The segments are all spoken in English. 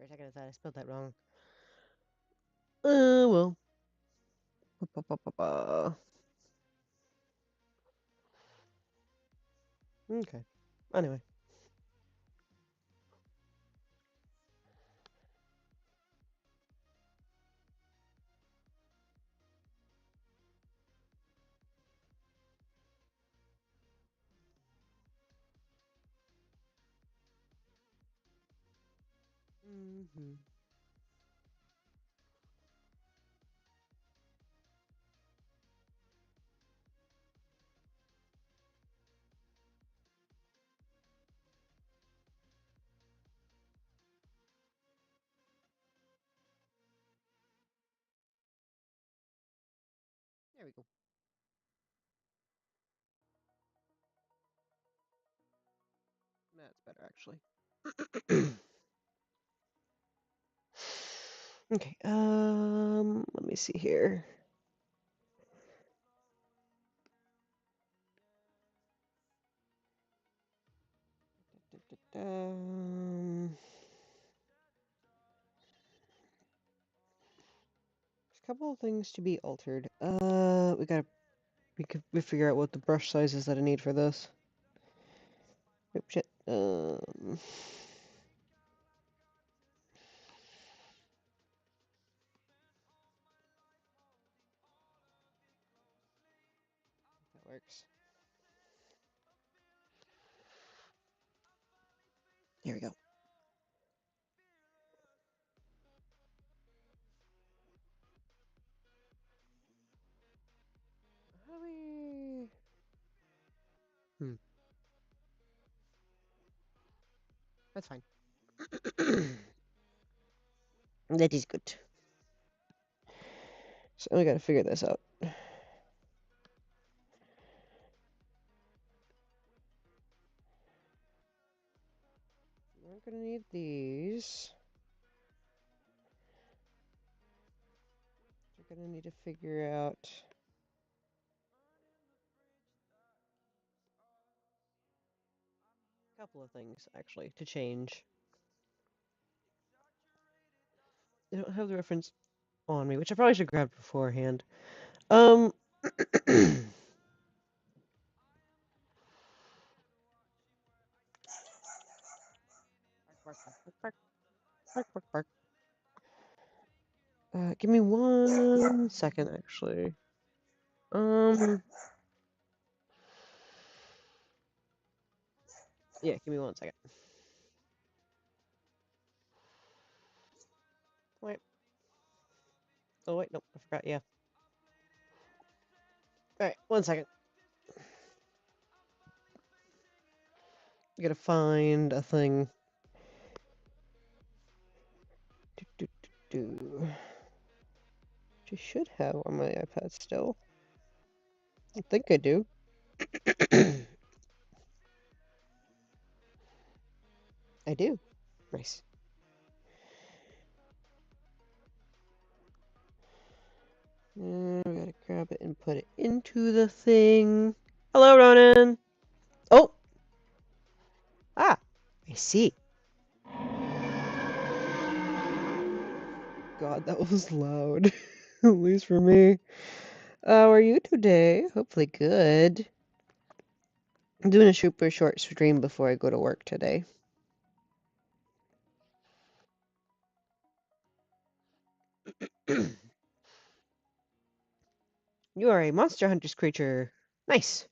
a second, I thought I spelled that wrong. Well. Okay. Anyway. Mm-hmm. There we go. That's better, actually. Okay. Let me see here. There's a couple of things to be altered. We figure out what the brush size is that I need for this. Oop, shit. That works. Here we go. How do we? That's fine. That is good. So we gotta figure this out. We're gonna need these. We're gonna need to figure out a couple of things actually to change. I don't have the reference on me, which I probably should grab beforehand. Um. Give me 1 second, actually. Yeah, give me 1 second. Wait. Oh, wait, nope, I forgot, yeah. Alright, 1 second. I gotta find a thing. Which I should have on my iPad still. I think I do. I do. Nice. We gotta grab it and put it into the thing. Hello, Ronan. Oh. Ah. I see. God, that was loud. At least for me. How are you today? Hopefully good. I'm doing a super short stream before I go to work today. You are a Monster Hunter's creature. Nice.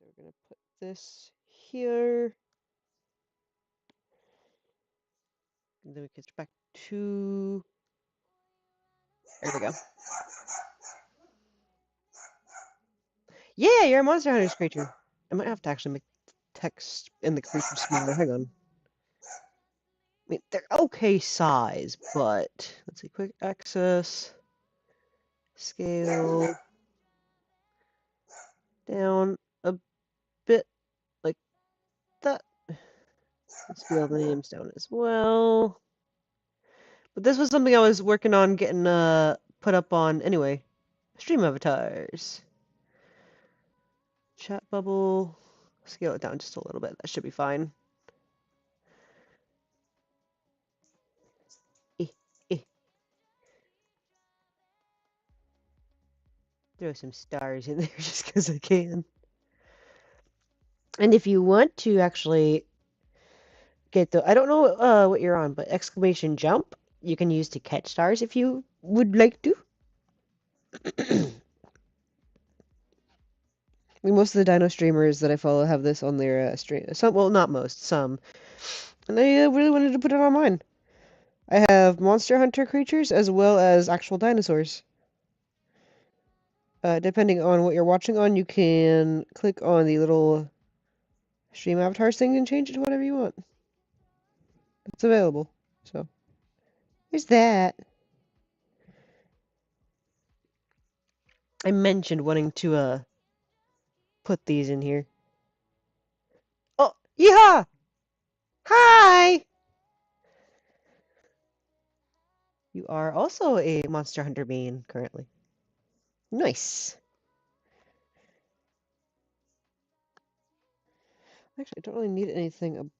So we're gonna put this here. And then we can switch back to... There we go. Yeah, you're a Monster Hunter's creature. I might have to actually make text in the creature smaller. Hang on. I mean, they're okay size, but let's see, quick access, scale down a bit like that. Scale the names down as well. But this was something I was working on getting put up on anyway. Stream avatars. Chat bubble. Scale it down just a little bit. That should be fine. Eh, eh. Throw some stars in there just because I can. And if you want to actually get the, I don't know what you're on, but exclamation jump you can use to catch stars if you would like to. I mean, most of the dino streamers that I follow have this on their stream. Some, well, not most, some. And I really wanted to put it on mine. I have Monster Hunter creatures as well as actual dinosaurs. Depending on what you're watching on, you can click on the little stream avatars thing and change it to whatever you want. It's available. So, there's that. I mentioned wanting to put these in here. Oh, yeah! Hi! You are also a Monster Hunter main currently. Nice. Actually, I don't really need anything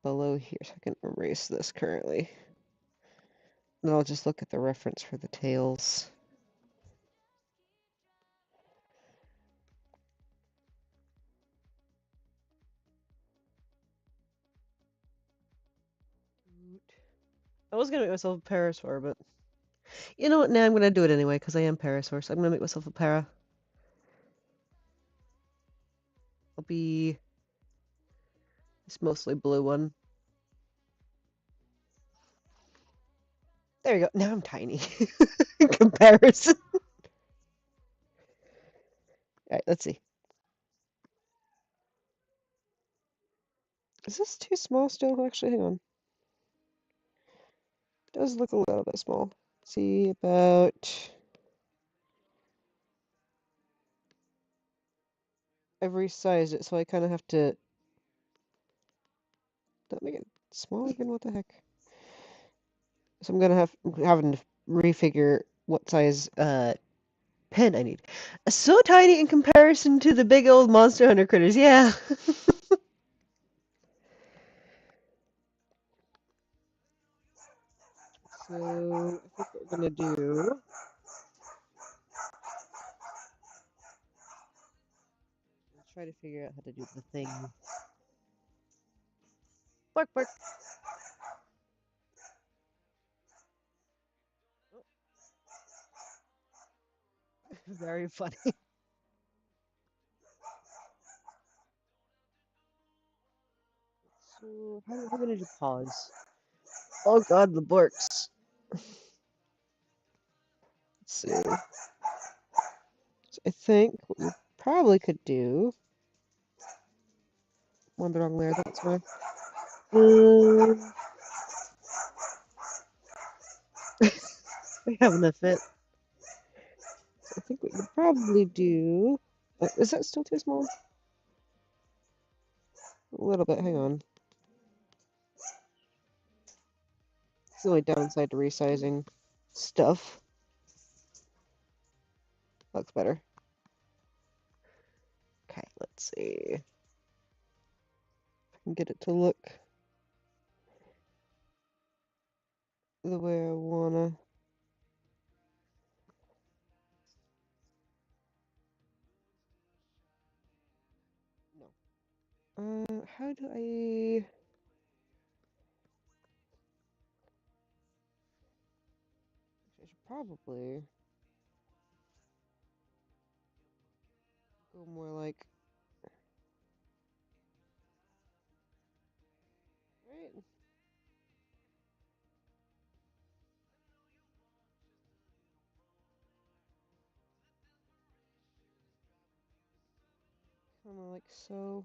below here, so I can erase this currently. And I'll just look at the reference for the tails. I was gonna make myself a parasaur, but you know what? Nah, I'm gonna do it anyway because I am parasaur, so I'm gonna make myself a para. I'll be this mostly blue one. There you go. Now I'm tiny in comparison. All right, let's see. Is this too small still? Actually, hang on. It does look a little bit small. Let's see about. I've resized it, so I kind of have to. Don't make it small again. What the heck? So I'm gonna having to refigure what size pen I need. So tiny in comparison to the big old Monster Hunter critters. Yeah. So I think what we're gonna do. I'll try to figure out how to do the thing. Bark, bark. Very funny. So how am I gonna do pause? Oh God, the borks. Let's see. So I think what we probably could do. I'm on the wrong layer. That's why. We're having a fit. So I think what we could probably do. Is that still too small? A little bit. Hang on. It's the only downside to resizing stuff. Looks better. Okay, let's see. If I can get it to look the way I wanna. No. How do I? I should probably go more like. Right. Kind of like so.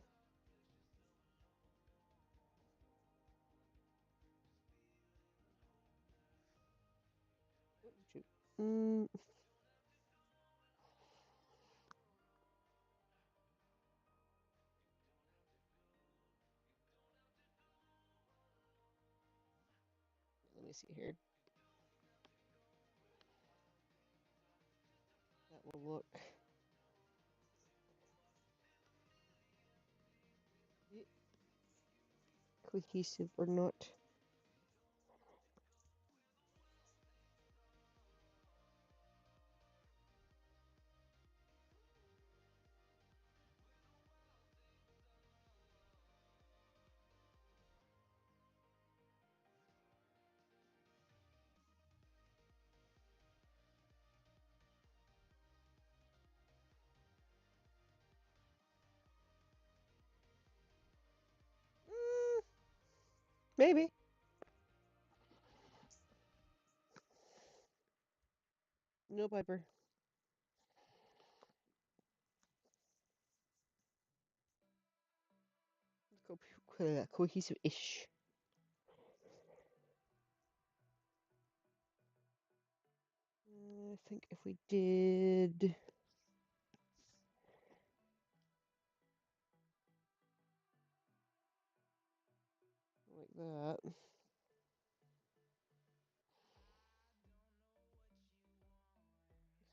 Shoot. Let me see here. That will look. cohesive or not. Mm, maybe. No Piper. Cohesive-ish. I think if we did like that,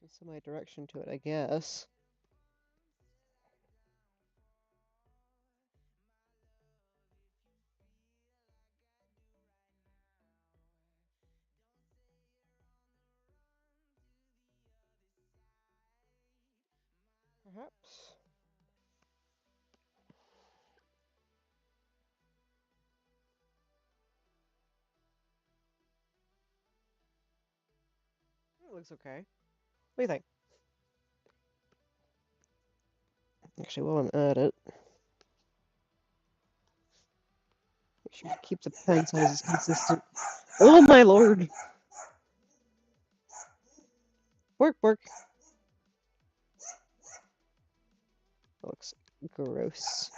some semi-direction to it, I guess. Perhaps. It looks okay. What do you think? Actually, while I'm at it, we should keep the pen sizes consistent. Oh my lord! Work, work. Looks gross.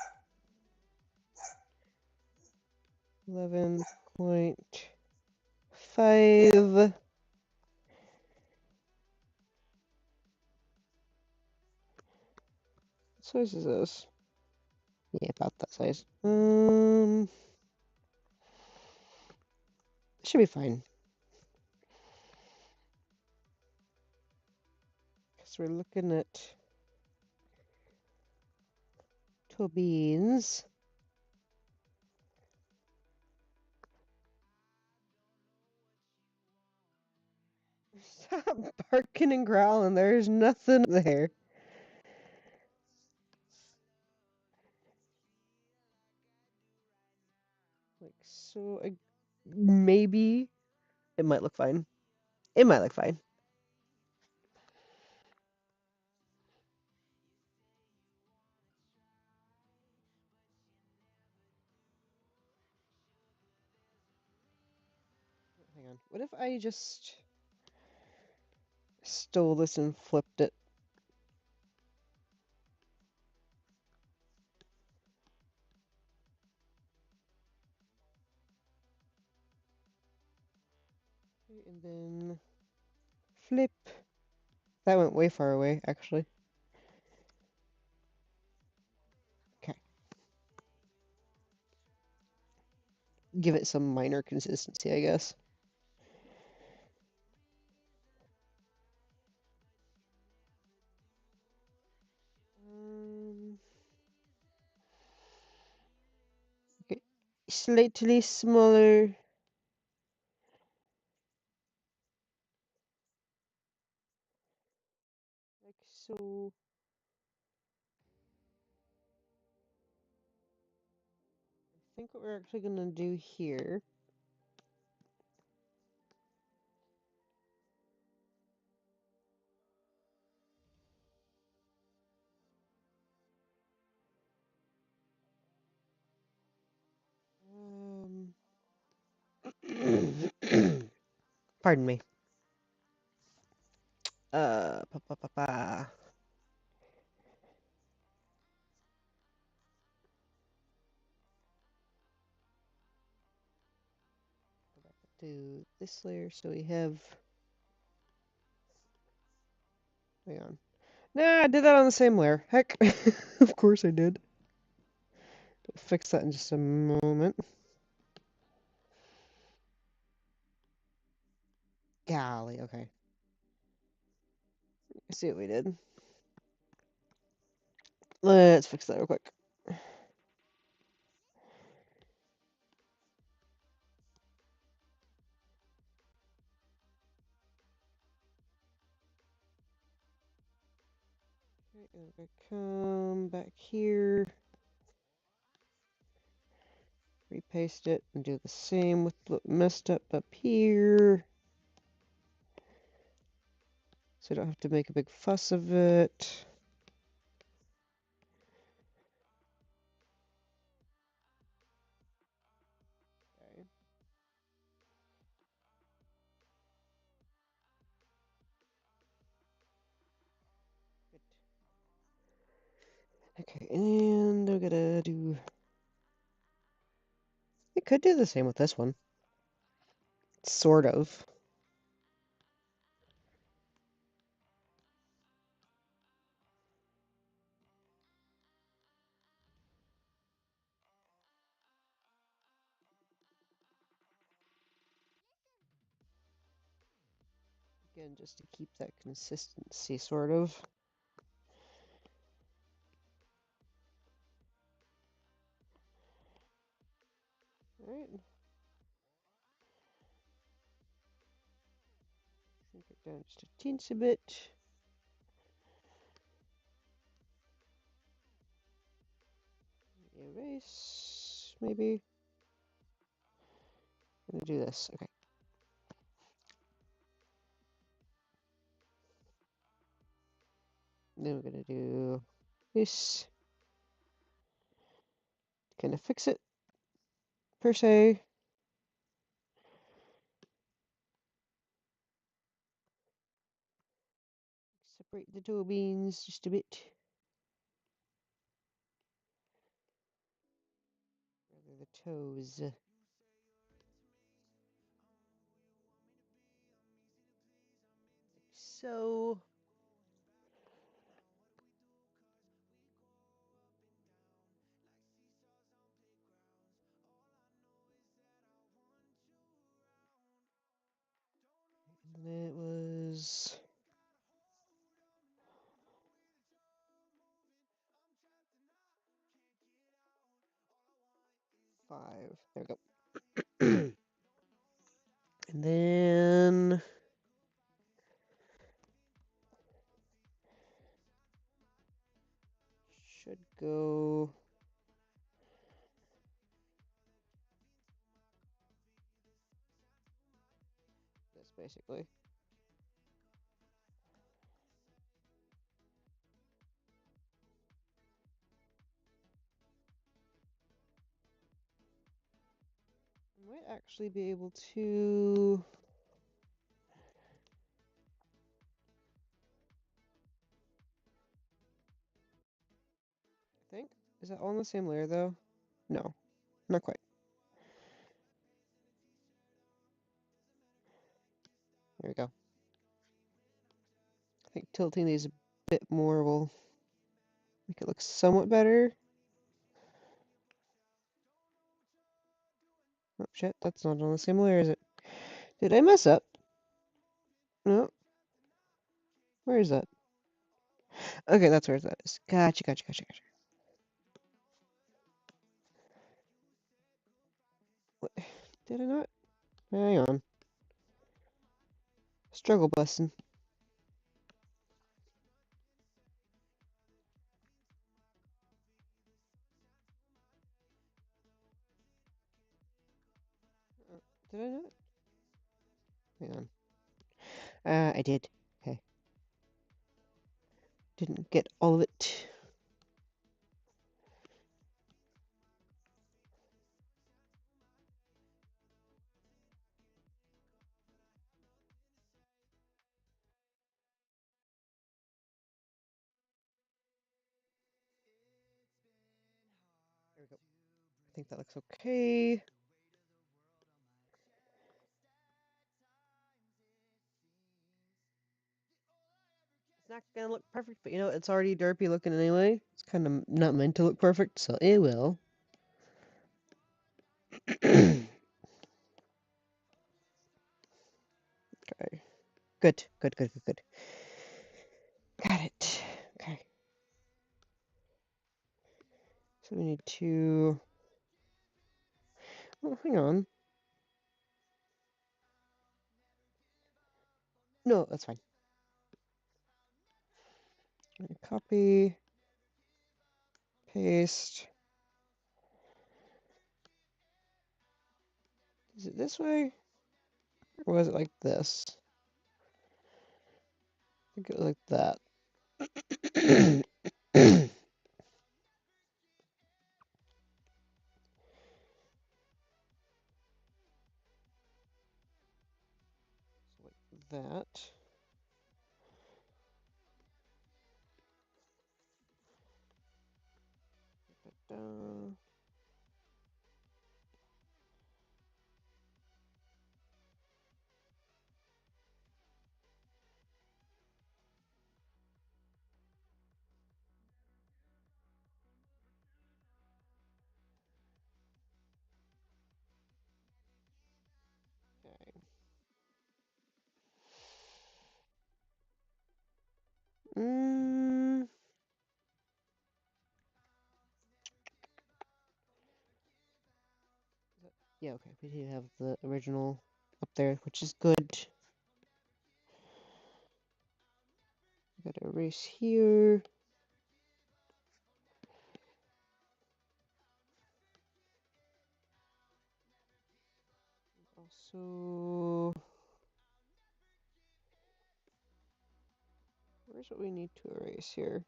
11.5. What size is this? Yeah, about that size. Should be fine. Because we're looking at toe beans. Stop barking and growling. There's nothing there. Like, so, maybe it might look fine. It might look fine. Hang on. What if I just stole this and flipped it? And then flip. That went way far away, actually. Okay. Give it some minor consistency, I guess. Okay. Slightly smaller. Like so. I think what we're actually going to do here. Pardon me. Pa pa pa pa. Go back to this layer so we have. Hang on. Nah, I did that on the same layer. Heck. Of course I did. We'll fix that in just a moment. Golly, okay. I see what we did. Let's fix that real quick. Right, and I come back here, repaste it, and do the same with what messed up here. So I don't have to make a big fuss of it. Okay. Good. Okay, and I'm gonna do... I could do the same with this one. Sort of. Again, just to keep that consistency, sort of. Alright. Shrink it down just a teensy bit. Erase, maybe. I'm gonna do this. Okay. Then we're gonna do this. Kind of fix it, per se. Separate the toe beans just a bit. Rather the toes. Like so. And it was 5. There we go. And then should go this basically. I might actually be able to. I think. Is that all in the same layer though? No, not quite. There we go. I think tilting these a bit more will make it look somewhat better. Oh shit, that's not on the same layer, is it? Did I mess up? No. Where is that? Okay, that's where that is. Gotcha, gotcha, gotcha, gotcha. What? Did I not? Hang on. Struggle busting. Did I not? Hang on. I did. Okay. Didn't get all of it. There we go. I think that looks okay. It's not gonna look perfect, but you know, it's already derpy looking anyway. It's kind of not meant to look perfect, so it will. Okay. Good, good, good, good, good. Got it. Okay. So we need to... Oh, hang on. No, that's fine. Copy, paste. Is it this way? Or was it like this? I think it was like that. Like that. Da-da. Okay. Mm, yeah, okay. We do have the original up there, which is good. Gotta erase here. Also, where's what we need to erase here?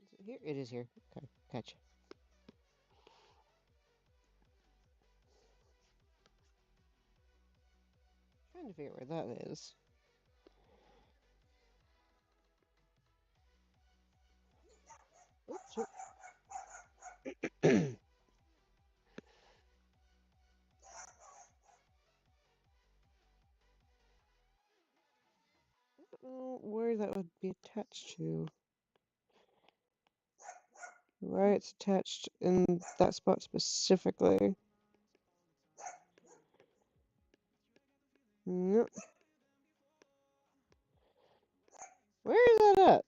Is it here? It is here. Okay, gotcha. Trying to figure out where that is. Oops. I don't know where that would be attached to. Why it's attached in that spot specifically. Nope. Where is that at?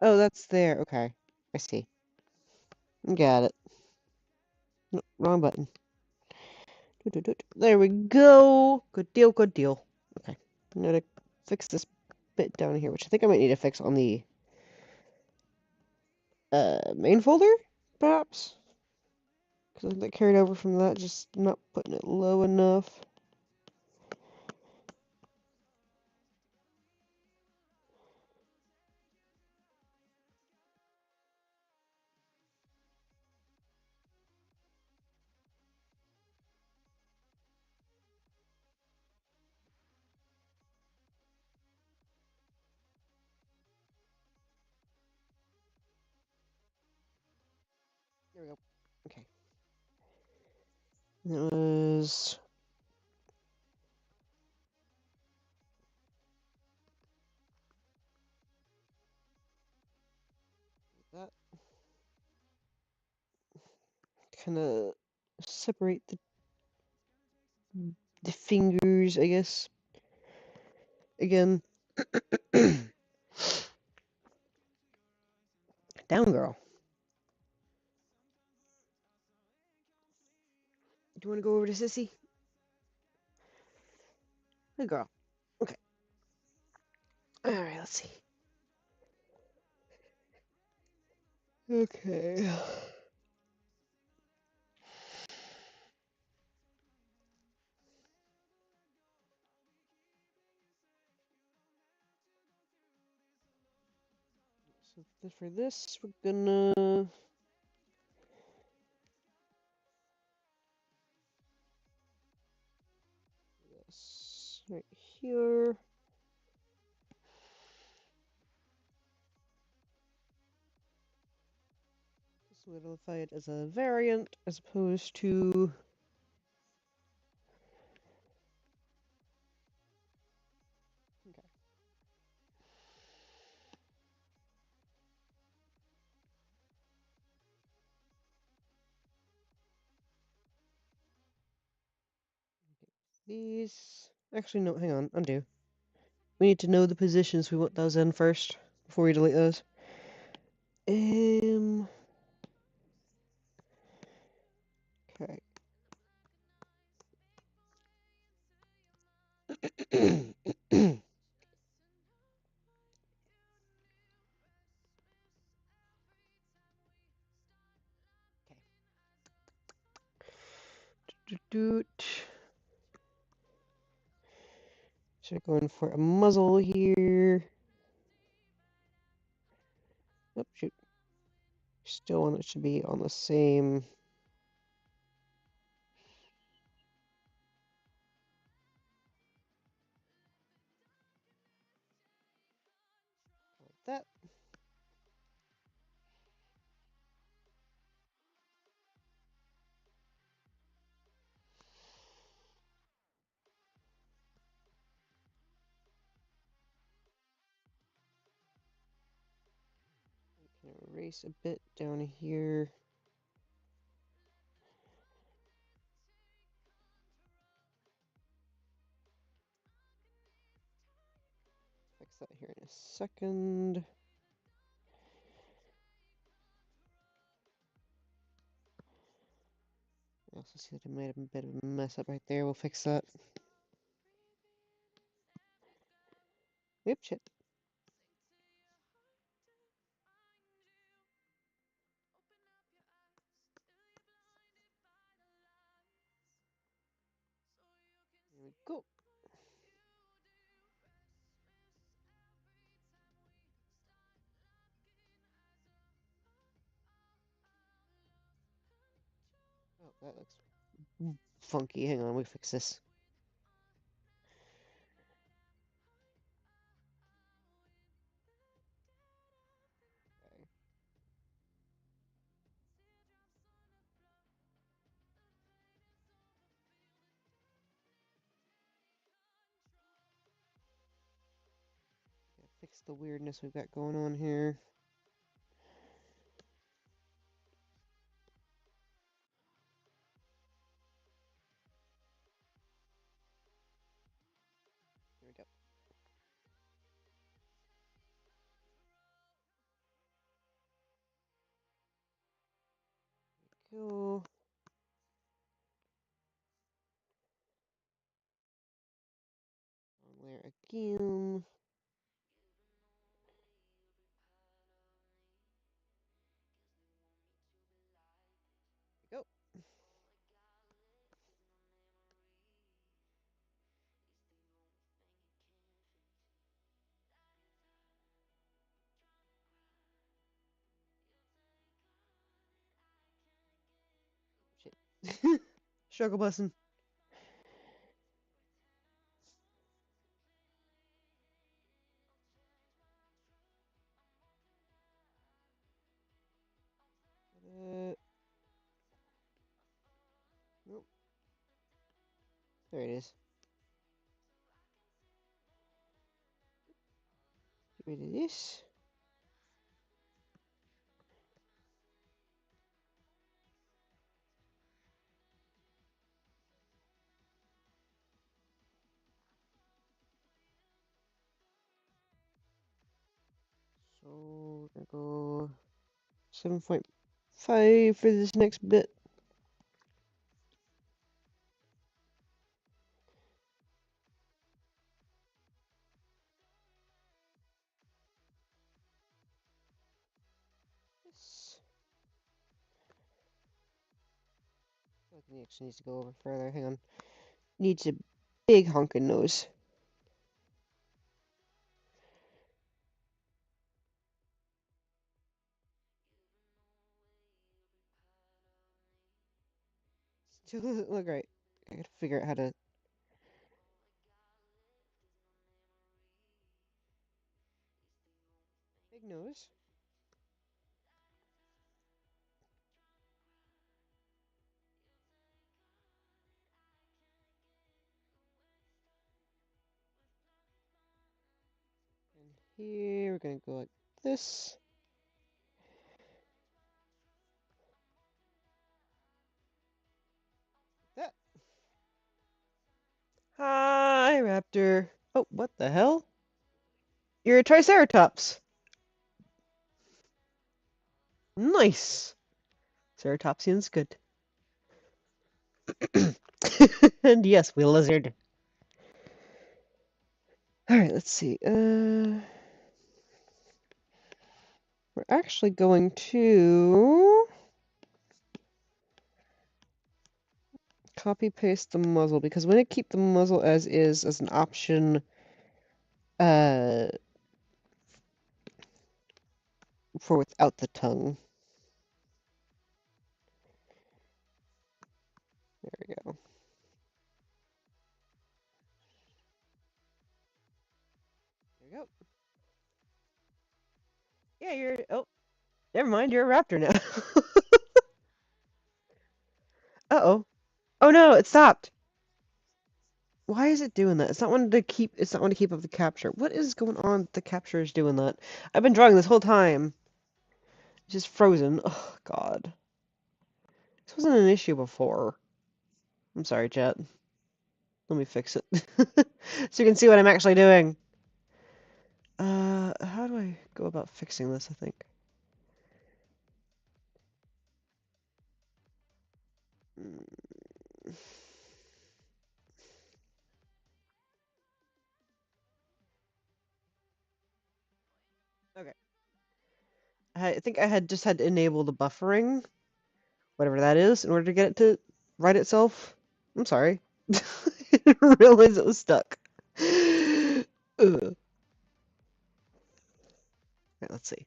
Oh, that's there. Okay. I see. Got it. Nope, wrong button. There we go. Good deal, good deal. Okay. I'm gonna fix this bit down here, which I think I might need to fix on the main folder, perhaps? Because I think that carried over from that, just not putting it low enough. There we go. Okay. That was that. Kind of separate the fingers, I guess. Again. Down, girl. Do you want to go over to Sissy? Good girl. Okay. Alright, let's see. Okay. So for this, we're gonna this right here. Solidify it as a variant as opposed to okay. These actually no, hang on, undo. We need to know the positions we want those in first before we delete those. Okay. Okay. Doot. So going for a muzzle here. Oh, shoot. Still want it to be on the same. Like that. Can erase a bit down here. Fix that here in a second. I also see that I made a bit of a mess up right there. We'll fix that. Yep, shit. There we go. Oh, that looks funky. Hang on, we fix this. Okay. Yeah, fix the weirdness we've got going on here. There we go. Go. On there again. There we go. Shit. Struggle button. Nope. There it is. Get rid of this. So we're gonna go 7.5 for this next bit. Yes. I think it actually needs to go over further. Hang on. Needs a big honking nose. Still doesn't look right. I gotta figure out how to. Big nose. And here we're gonna go like this. Like that. Hi, Raptor. Oh, what the hell? You're a Triceratops. Nice. Ceratopsian's good. And yes, we lizard. All right, let's see. We're actually going to copy paste the muzzle because we're going to keep the muzzle as is as an option uh for without the tongue. There we go. There we go. Yeah, you're. Oh, never mind. You're a raptor now. Uh-oh. Oh no, it stopped. Why is it doing that? It's not wanting to keep. It's not wanting to keep up the capture. What is going on? The capture is doing that. I've been drawing this whole time. It's just frozen. Oh God. This wasn't an issue before. I'm sorry, chat. Let me fix it so you can see what I'm actually doing. How do I go about fixing this? I think. Mm, okay. I think I had just had to enable the buffering, whatever that is, in order to get it to write itself. I'm sorry. I didn't realize it was stuck. Ugh. Okay, let's see.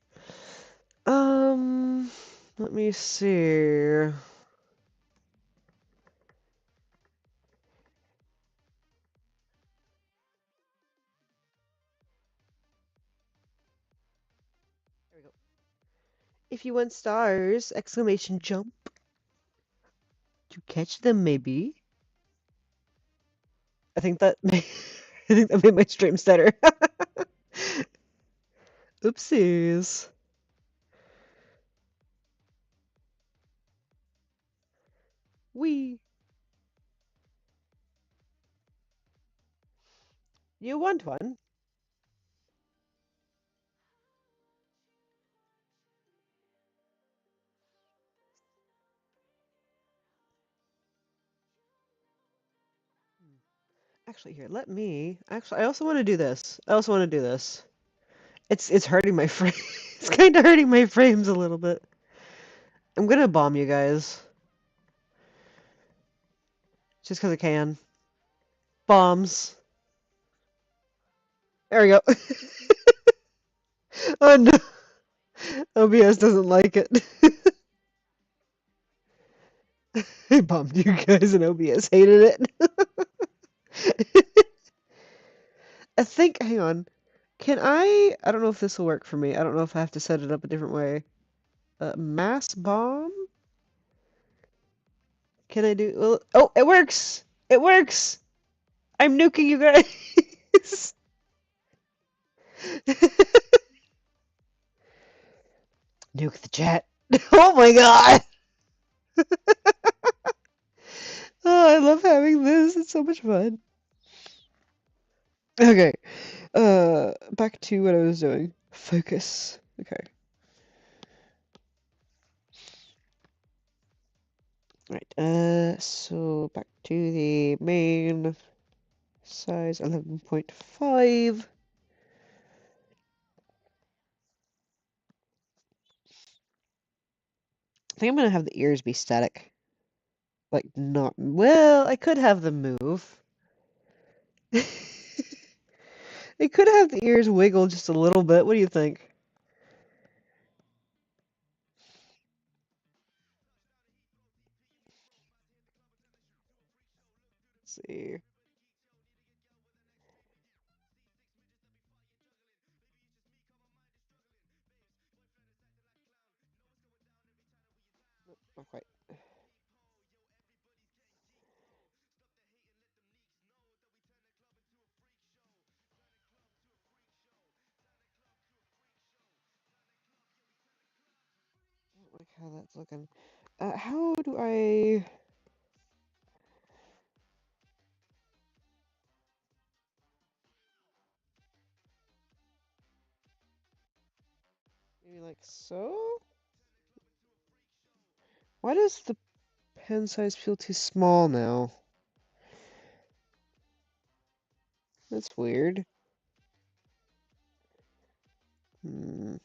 Um, Let me see. There we go. If you want stars! Exclamation jump. To catch them, maybe. I think that I think that made my stream stutter. Oopsies. Wee. You want one? Actually, here, let me. Actually, I also want to do this. I also want to do this. It's hurting my frame. It's kind of hurting my frames a little bit. I'm gonna bomb you guys. Just because I can. Bombs. There we go. Oh no. OBS doesn't like it. I bombed you guys and OBS hated it. I think, hang on. I don't know if this will work for me. I don't know if I have to set it up a different way. Mass bomb? Can I do, well, oh, it works! It works! I'm nuking you guys! Nuke the chat. Oh my god! Oh, I love having this. It's so much fun. Okay. Back to what I was doing. Focus. Okay. Right. So back to the main size 11.5. I think I'm gonna have the ears be static. Like, not. Well, I could have them move. I could have the ears wiggle just a little bit. What do you think? Let's see. Not quite. I don't like how that's looking. How do I... Maybe like so? Why does the pen size feel too small now? That's weird. Hmm.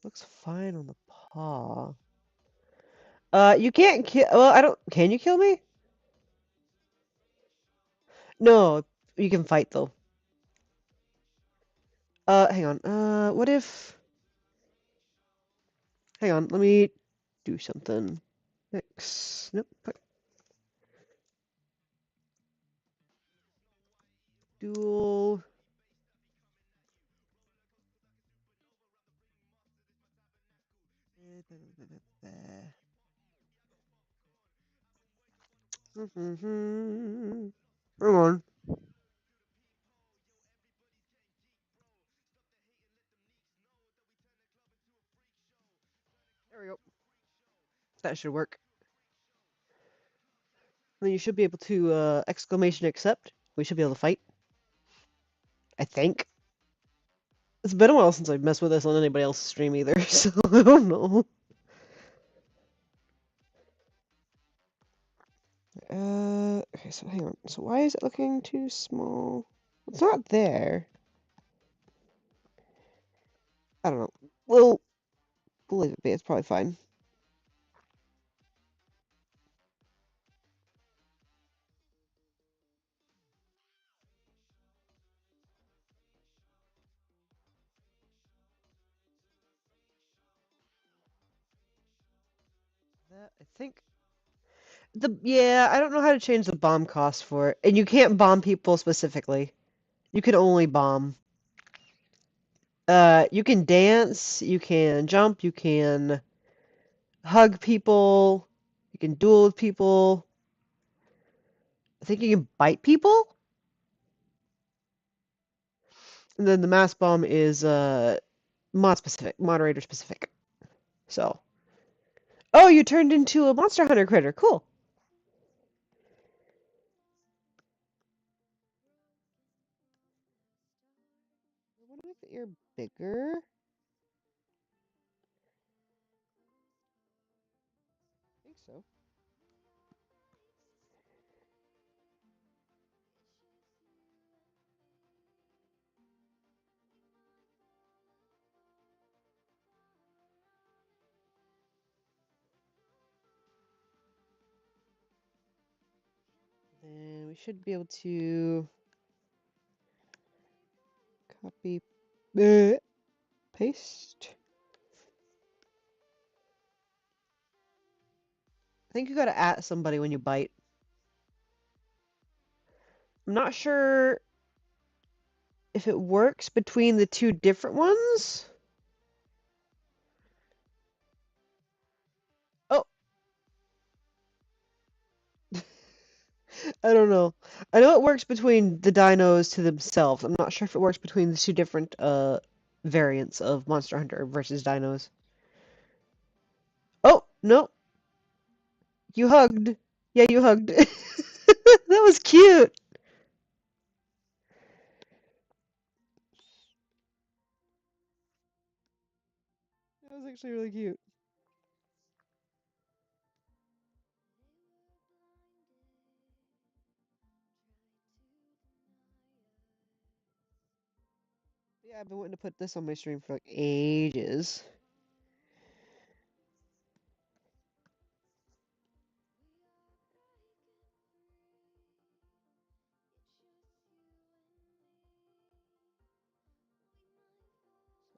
Looks fine on the paw. You can't kill. Well, I don't. Can you kill me? No, you can fight though. Hang on. What if? Hang on. Let me do something. X. Nope. Dual. Hang on. There we go. That should work. Then you should be able to exclamation accept. We should be able to fight. I think. It's been a while since I've messed with this on anybody else's stream either, so I don't know. Okay, so hang on. So why is it looking too small? It's not there. I don't know. We'll leave it be. It's probably fine. That I think yeah, I don't know how to change the bomb cost for it, and you can't bomb people specifically. You can only bomb. You can dance, you can jump, you can hug people, you can duel with people. I think you can bite people, and then the mass bomb is mod specific, moderator specific. So, oh, you turned into a Monster Hunter critter. Cool. I want to make the ear bigger. I think so. Then we should be able to copy, paste. I think you gotta at somebody when you bite. I'm not sure if it works between the two different ones. Oh, I don't know. I know it works between the dinos to themselves. I'm not sure if it works between the two different variants of Monster Hunter versus dinos. Oh, no. You hugged. Yeah, you hugged. That was cute. That was actually really cute. Yeah, I've been wanting to put this on my stream for like ages.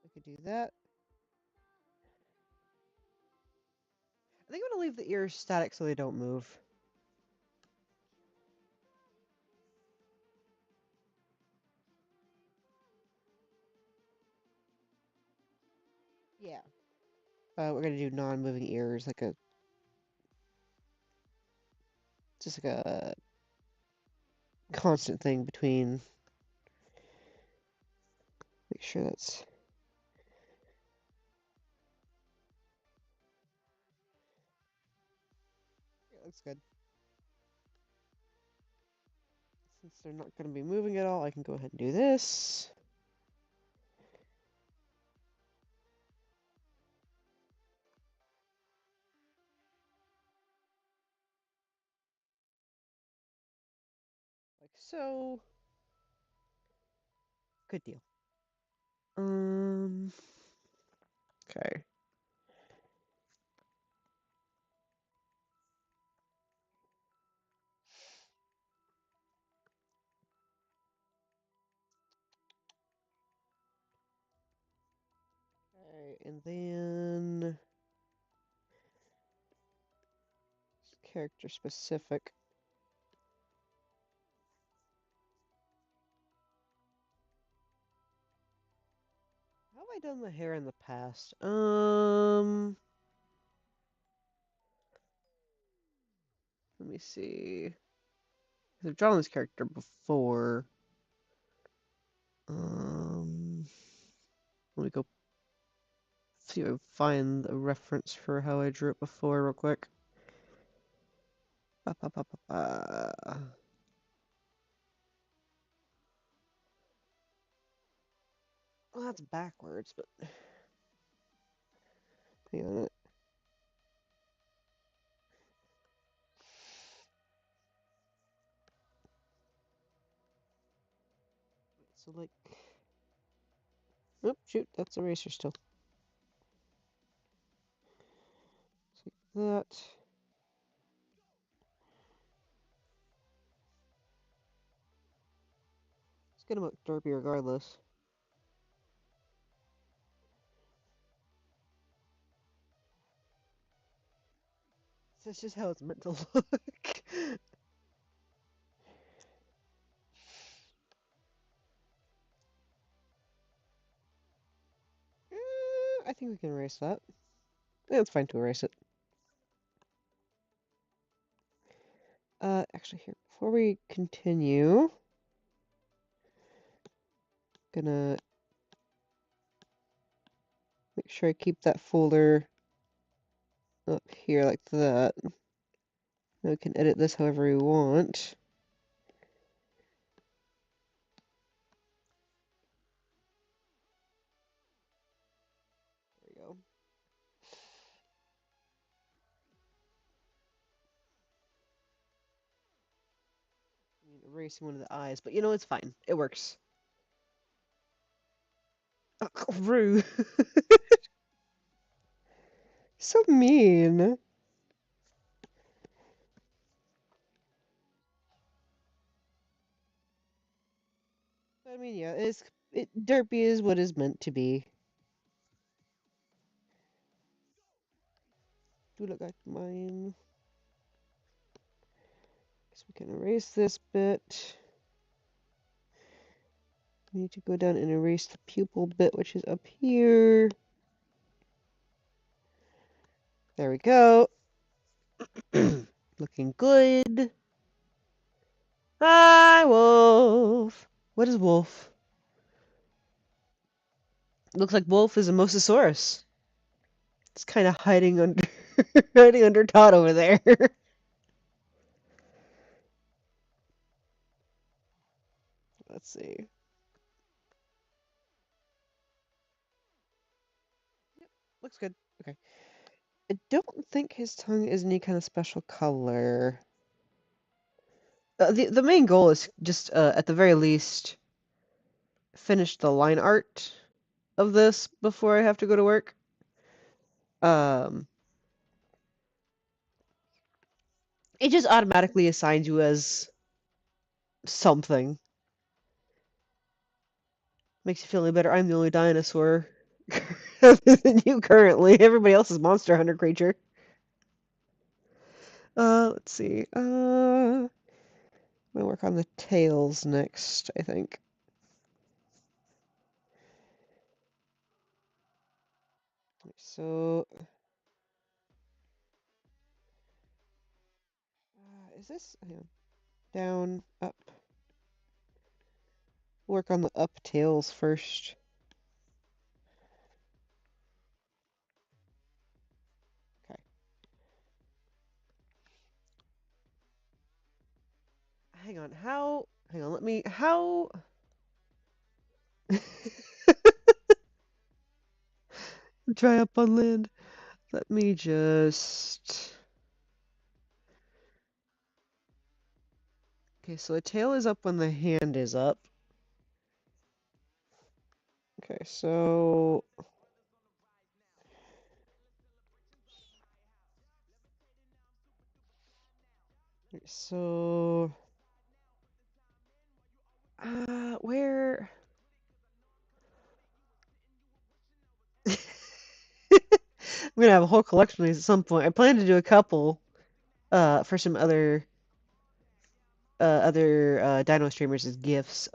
I could do that. I think I'm gonna leave the ears static so they don't move. Yeah. We're gonna do non-moving ears, like a just like a constant thing between. Make sure that's. Yeah, looks good. Since they're not gonna be moving at all, I can go ahead and do this. Like so. Good deal. Okay. Okay, and then character specific. How have I done the hair in the past? Let me see. I've drawn this character before. Um, Let me go see if I find a reference for how I drew it before real quick. Ba, ba, ba, ba, ba. Well, that's backwards, but hang on. So like, oh shoot, that's eraser still. So that. It's gonna look derpy regardless. That's just how it's meant to look. I think we can erase that. Yeah, it's fine to erase it. Actually, here, before we continue, gonna make sure I keep that folder up here like that. Now we can edit this however we want. There we go. Erasing one of the eyes, but you know, it's fine. It works. Oh, rude. So mean. I mean, yeah, derpy is what is meant to be. Do look like mine. Guess we can erase this bit. We need to go down and erase the pupil bit, which is up here. There we go. Looking good. Hi, Wolf. What is Wolf? Looks like Wolf is a Mosasaurus. It's kind of hiding under hiding under Todd over there. Let's see. Yep, looks good. Okay. I don't think his tongue is any kind of special color. The main goal is just at the very least finish the line art of this before I have to go to work. Um, it just automatically assigns you as something. Makes you feel any better. I'm the only dinosaur other than you currently. Everybody else is monster hunter creature. Let's see. I'm gonna work on the tails next, I think. So, is this hang on, down, up? Work on the up tails first. Okay. Hang on. How? Hang on. Let me. How? Dry up on land. Let me just. Okay, so the tail is up when the hand is up. Okay, so so where I'm gonna have a whole collection of these at some point. I plan to do a couple for some other dino streamers as gifts.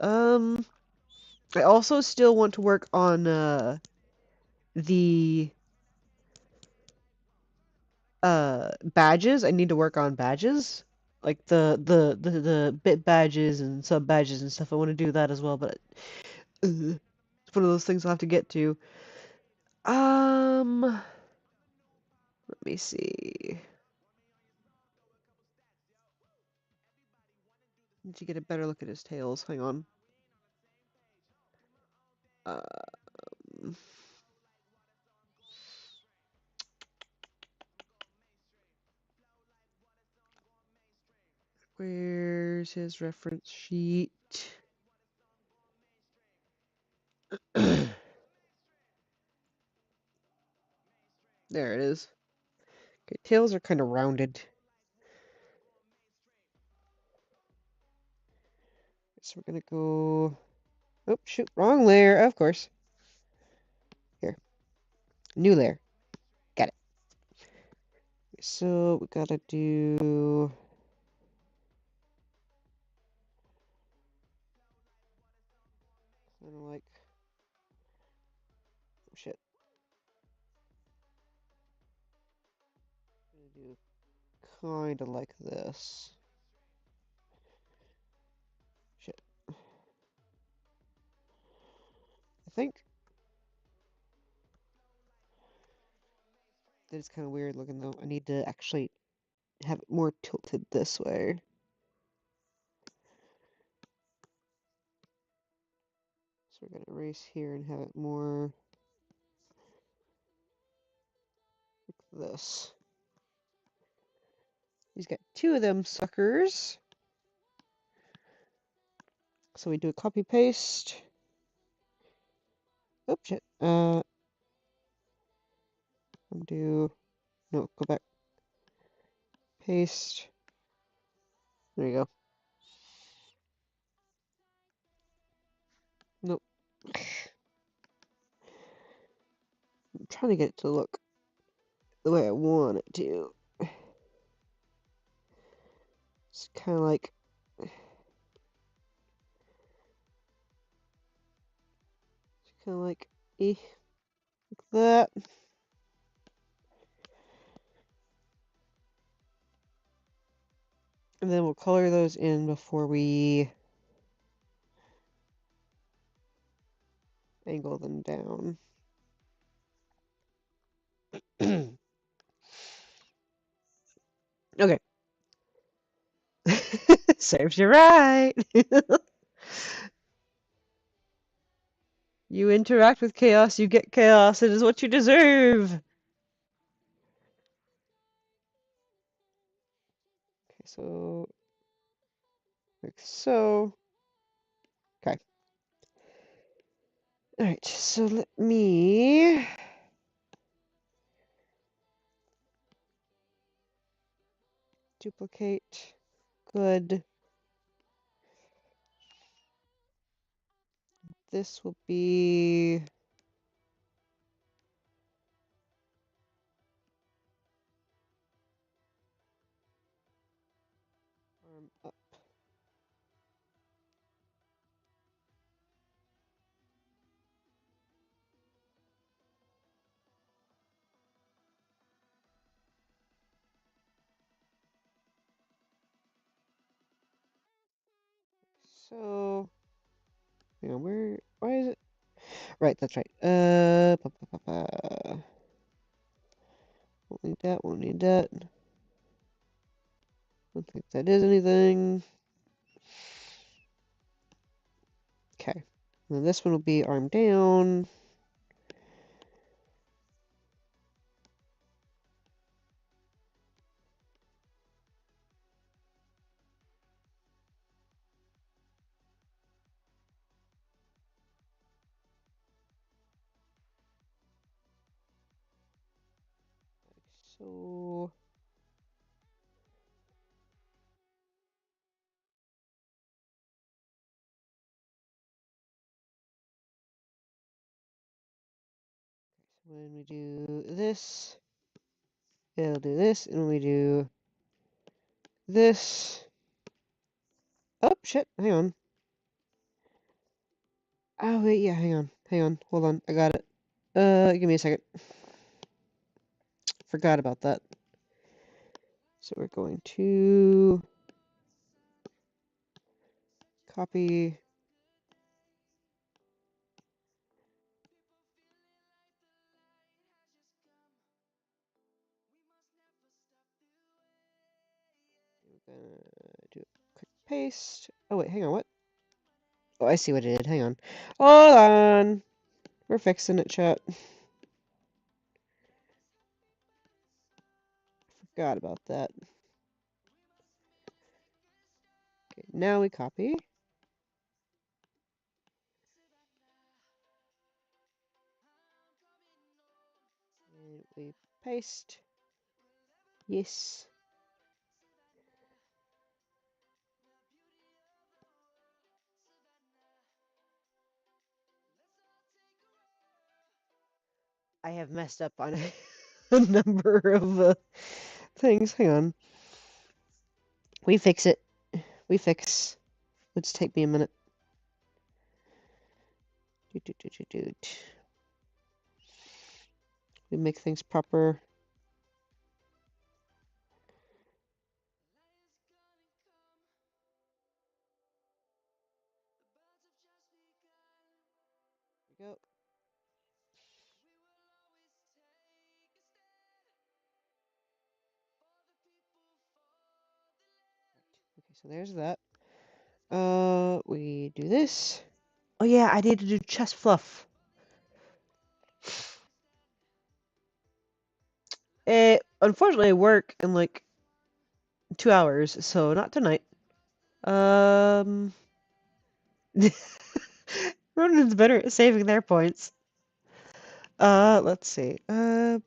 I also still want to work on the badges. I need to work on badges. Like the bit badges and sub badges and stuff. I want to do that as well, but it's one of those things I'll have to get to. Let me see. Need to get a better look at his tails. Hang on. Um, where's his reference sheet? There it is. Okay, tails are kind of rounded. So we're gonna go. Oh, shoot, wrong layer, of course. Here, new layer. Got it. So we gotta do. Kind of like. Oh, shit. Gonna do kind of like this. Shit. I think that is kind of weird looking though. I need to actually have it more tilted this way. So we're gonna erase here and have it more like this. He's got two of them suckers. So we do a copy paste. Oh shit. Undo. No, go back. Paste. There you go. Nope. I'm trying to get it to look the way I want it to. It's kind of like. It's kind of like. Eh, like that. And then we'll color those in before we angle them down. Okay. Serves you right. You interact with chaos, you get chaos. It is what you deserve. Okay, so like so. Okay. All right. So let me duplicate. Good. This will be arm up. So, hang on, why is it? Right, that's right. Won't need that, won't need that. Don't think that is anything. Okay. And this one will be arm down. So when we do this, it'll do this, and when we do this, oh shit, hang on. Oh wait, yeah, hang on, hold on, I got it. Give me a second. Forgot about that. So we're going to copy. We're gonna do a quick paste. Oh wait, hang on, what? Oh, I see what it did. Hang on. Hold on. We're fixing it, chat. Forgot about that. Okay, now we copy. And we paste. Yes. I have messed up on a number of things. Hang on. We fix it. We fix. Let's take me a minute. We make things proper. There we go. Okay, so there's that. We do this. Oh yeah, I need to do chest fluff. Unfortunately, I work in like 2 hours, so not tonight. Um, Ronan's better at saving their points. Let's see. Okay,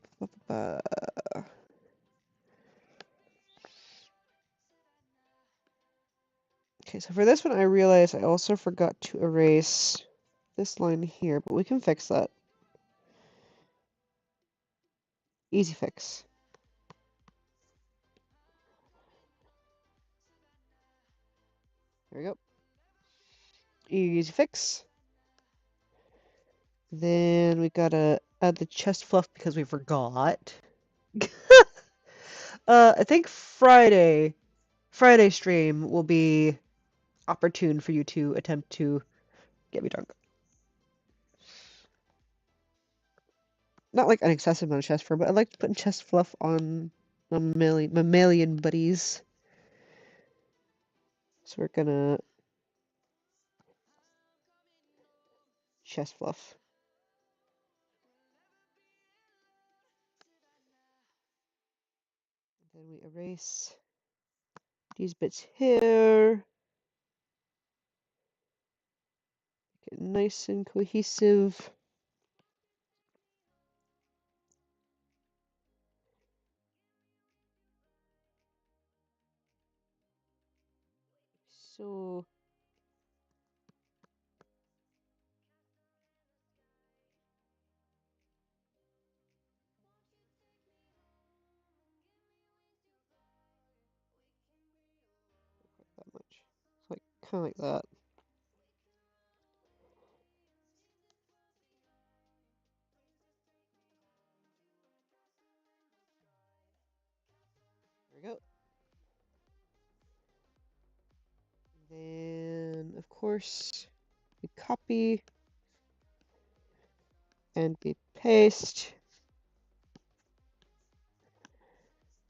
so for this one, I realized I also forgot to erase this line here, but we can fix that. Easy fix. There we go. Easy fix. Then we gotta add the chest fluff because we forgot. I think Friday stream will be opportune for you to attempt to get me drunk. Not like an excessive amount of chest fur, but I like putting chest fluff on mammalian buddies. So we're gonna chest fluff. Then we erase these bits here. Get nice and cohesive. So that much. It's like kind of like that. There we go. Then of course we copy and we paste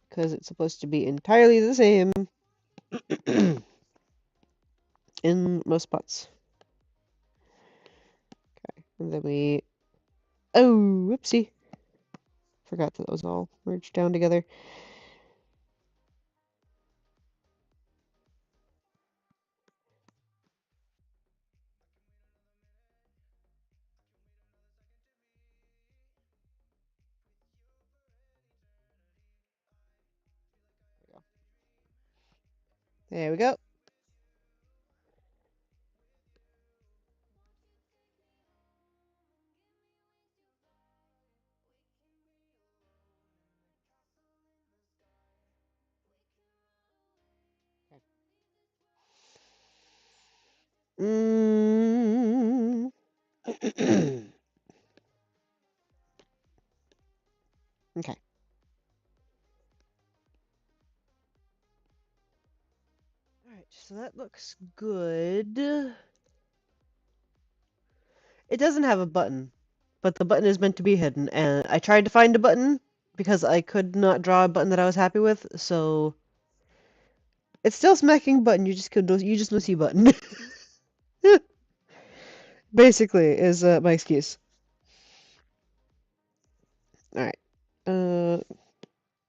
because it's supposed to be entirely the same in most spots. Okay, and then we oh whoopsie. Forgot that was all merged down together. There we go. Mm. Okay. Alright, so that looks good. It doesn't have a button, but the button is meant to be hidden, and I tried to find a button because I could not draw a button that I was happy with, so it's still smacking button, you just must see button. Basically, is my excuse. Alright. Da,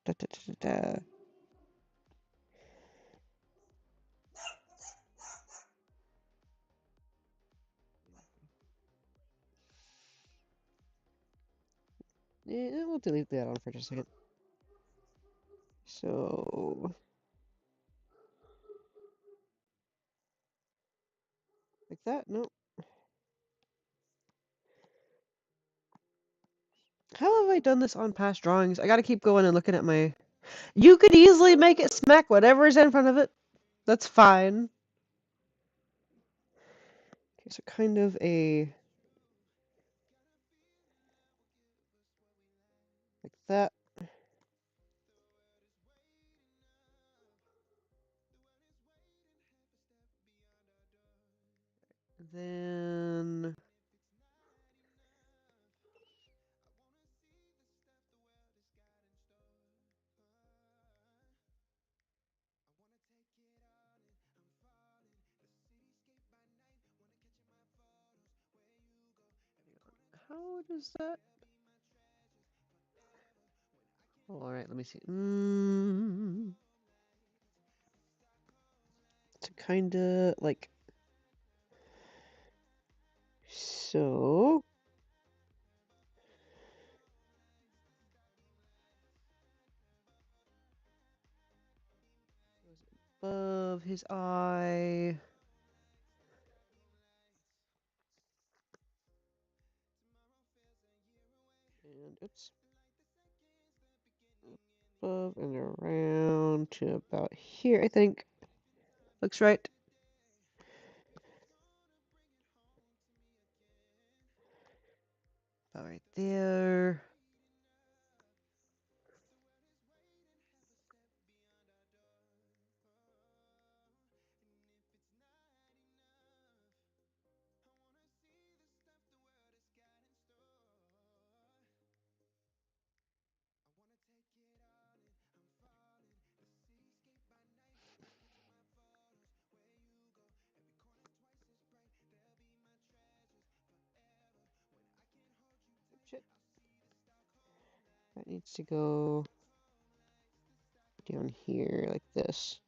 da, da, da. Yeah, we'll delete that on for just a second. So, like that? No. How have I done this on past drawings? I gotta keep going and looking at my... You could easily make it smack whatever's in front of it. That's fine. Okay, so kind of a... like that. Then... How does that... Alright, let me see. To kinda, like... So... Above his eye... And, oops. Above and around to about here, I think. Looks right. About right there. Shit. That needs to go down here like this.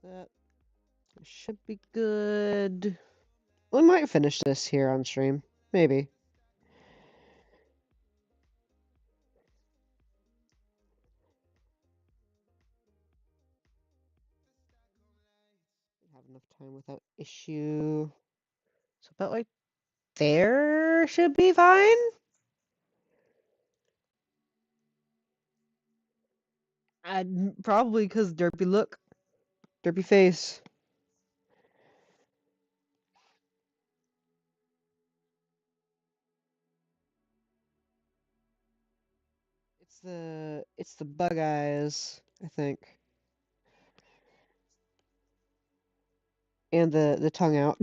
That should be good. We might finish this here on stream. Maybe. Have enough time without issue. So about like there should be fine. Probably because derpy look, derpy face. It's the bug eyes, I think, and the tongue out,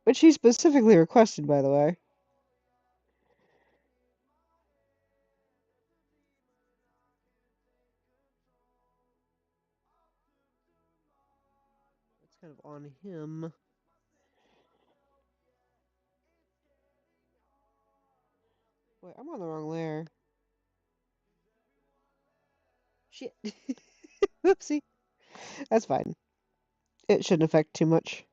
which he specifically requested, by the way. It's kind of on him. Wait, I'm on the wrong layer. Shit. Whoopsie. That's fine. It shouldn't affect too much.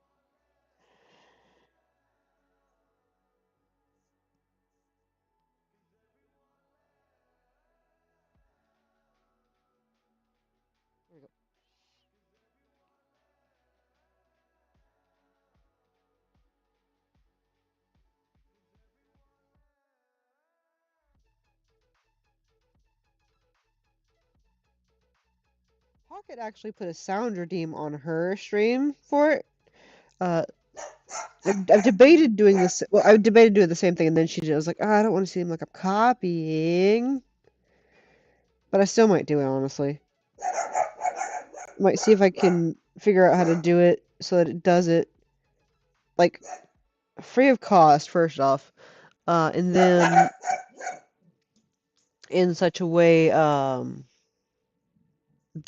There we go. Pocket actually put a sound redeem on her stream for it. Uh, I've debated doing this. Well, I debated doing the same thing, and then she was like, "Oh, I don't want to seem like I'm copying," but I still might do it honestly. Might see if I can figure out how to do it so that it does it like free of cost first off, and then in such a way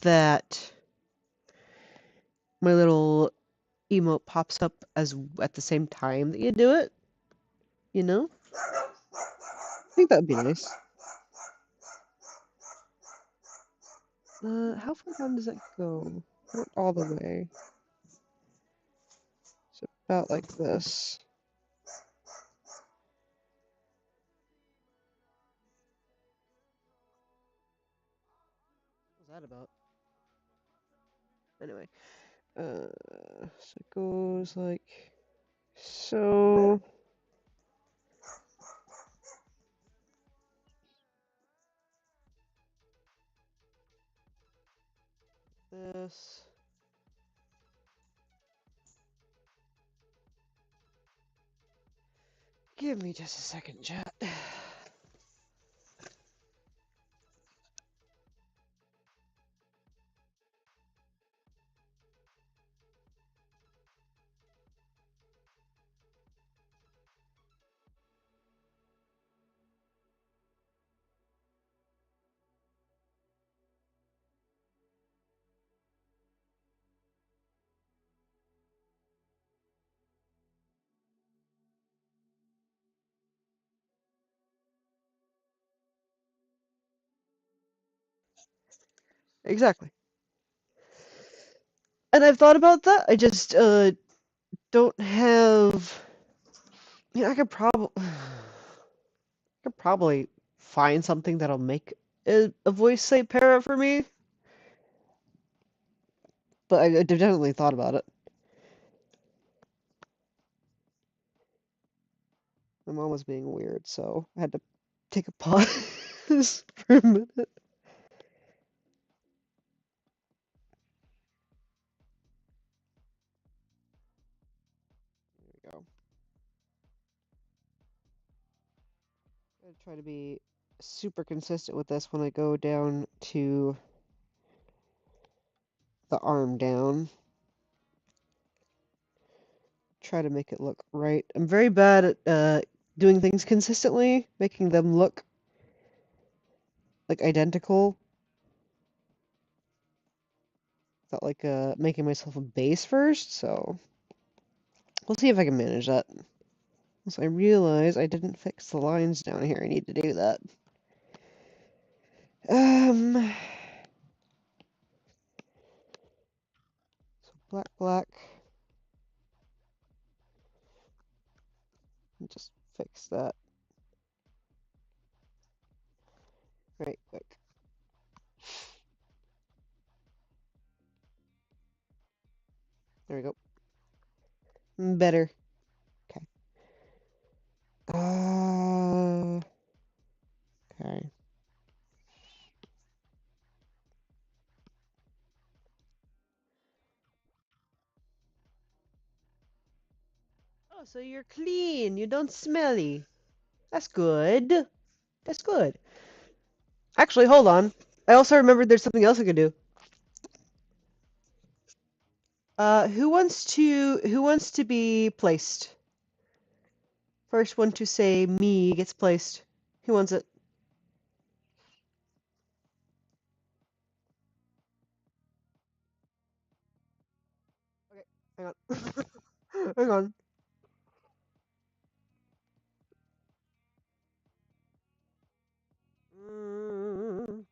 that my little emote pops up as at the same time that you do it. You know, I think that would be nice. How far down does that go? Not all the way. It's about like this. What's that about? Anyway, so it goes like so. This. Give me just a second, chat. Exactly. And I've thought about that. I just don't have. I could probably find something that'll make a voice say para for me. But I definitely thought about it. My mom was being weird, so I had to take a pause for a minute. There we go. I try to be super consistent with this when I go down to the arm down. Try to make it look right. I'm very bad at doing things consistently, making them look like identical. Without like making myself a base first, so we'll see if I can manage that. So I realize I didn't fix the lines down here. I need to do that. So black, black. Just fix that right quick. There we go. Better. Okay. Okay. Oh, so you're clean. You don't smelly. That's good. That's good. Actually, hold on. I also remembered there's something else I could do. Who wants to be placed? First one to say me gets placed. Who wants it? Okay, hang on. Hang on. Mm.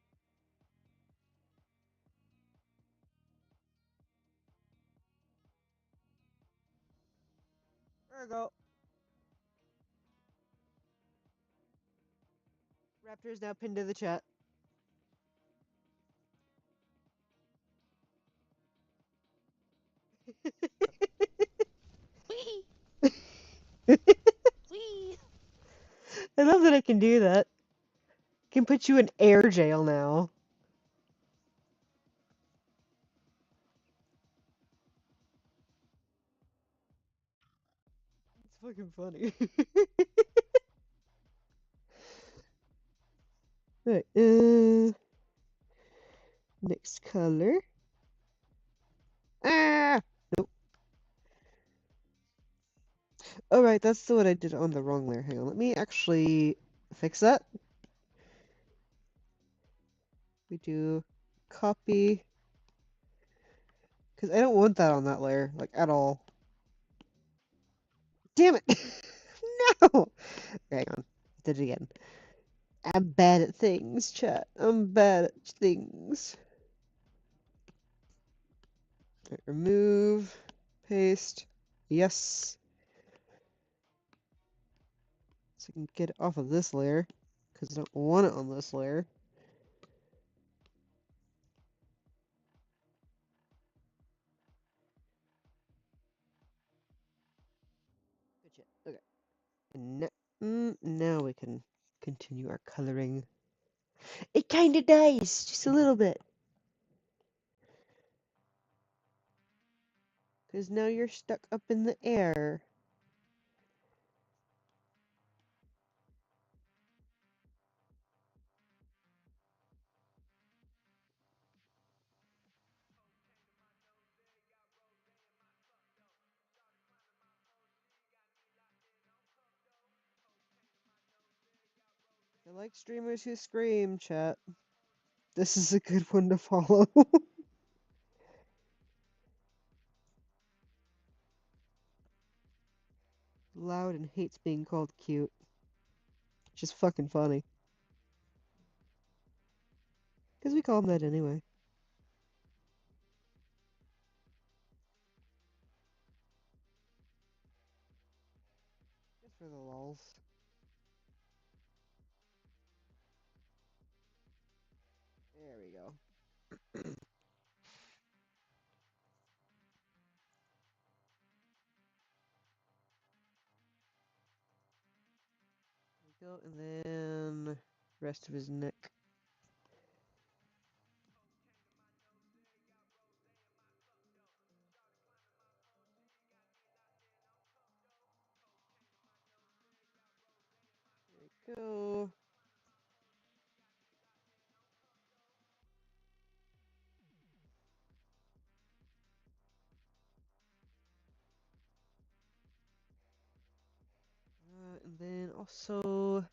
we go. Raptor is now pinned to the chat. Wee! I Wee! love that I can do that. I can put you in air jail now. It's fucking funny. Right, next color. Ah! Oh, right, that's the what I did on the wrong layer. Hang on, let me actually fix that. We do copy, because I don't want that on that layer, like, at all. Damn it! No! Hang on, did it again. I'm bad at things, chat. I'm bad at things. Right, remove, paste, yes. So I can get it off of this layer, because I don't want it on this layer. Good shit. Okay. And now we can continue our coloring. It kinda dies, just a little bit. Because now you're stuck up in the air. I like streamers who scream, chat. This is a good one to follow. Loud and hates being called cute. Just fucking funny. Because we call him that anyway. Just for the lols. There we go. There we go, and then rest of his neck. There we go. And then also,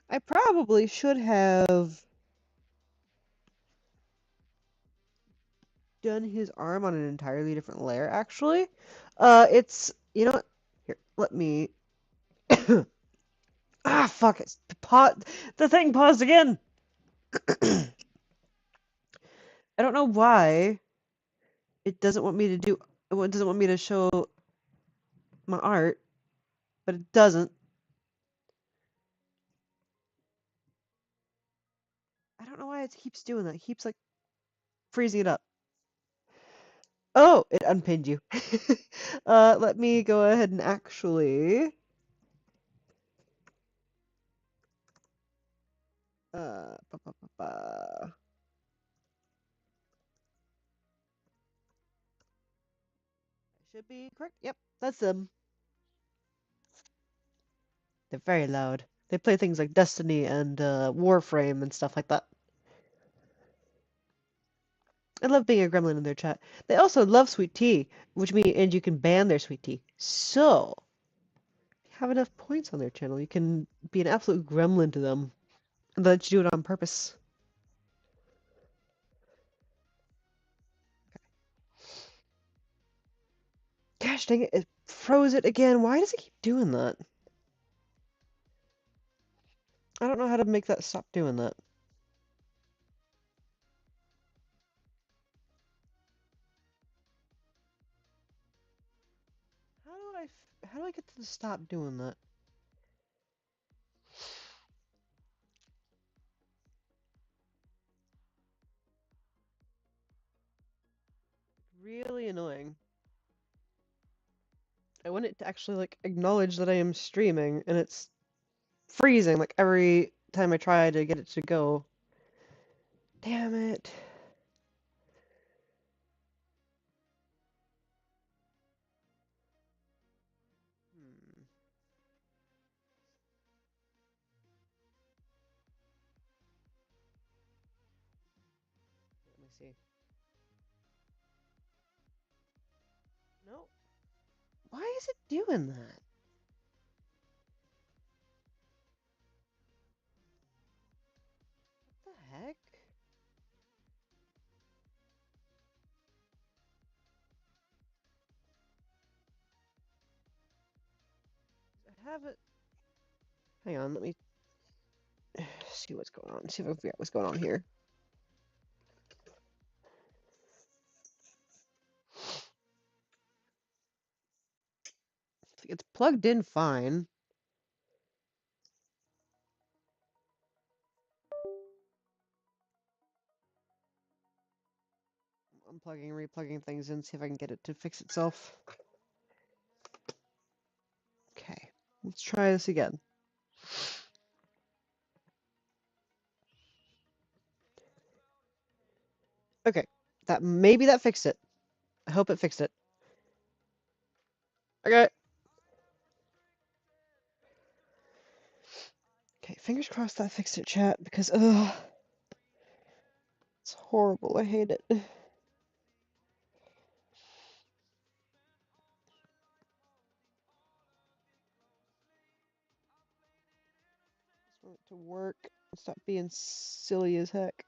I probably should have done his arm on an entirely different layer, actually. It's, you know what? Here, let me. Ah, fuck it. The thing paused again. I don't know why it doesn't want me to do. It doesn't want me to show my art, but it doesn't. I don't know why it keeps doing that. It keeps like freezing it up. Oh, it unpinned you. Let me go ahead and actually. Ba, ba, ba, ba. Should be correct. Yep, that's them. They're very loud. They play things like Destiny and Warframe and stuff like that. I love being a gremlin in their chat. They also love sweet tea, which means and you can ban their sweet tea. So, if you have enough points on their channel, you can be an absolute gremlin to them, and let you do it on purpose. Gosh dang it! It froze it again. Why does it keep doing that? I don't know how to make that stop doing that. How do I get to stop doing that? Really annoying. I want it to actually like acknowledge that I am streaming, and it's freezing like every time I try to get it to go. Damn it. Hmm. Let me see. No. Why is it doing that? What the heck? I have it. Hang on, let me see what's going on. See if I figure out what's going on here. It's plugged in fine. Unplugging and replugging things in, see if I can get it to fix itself. Okay, let's try this again. Okay, maybe that fixed it. I hope it fixed it. Okay. Okay, fingers crossed that fixed it, chat, because ugh, it's horrible. I hate it. Just want it to work and stop being silly as heck.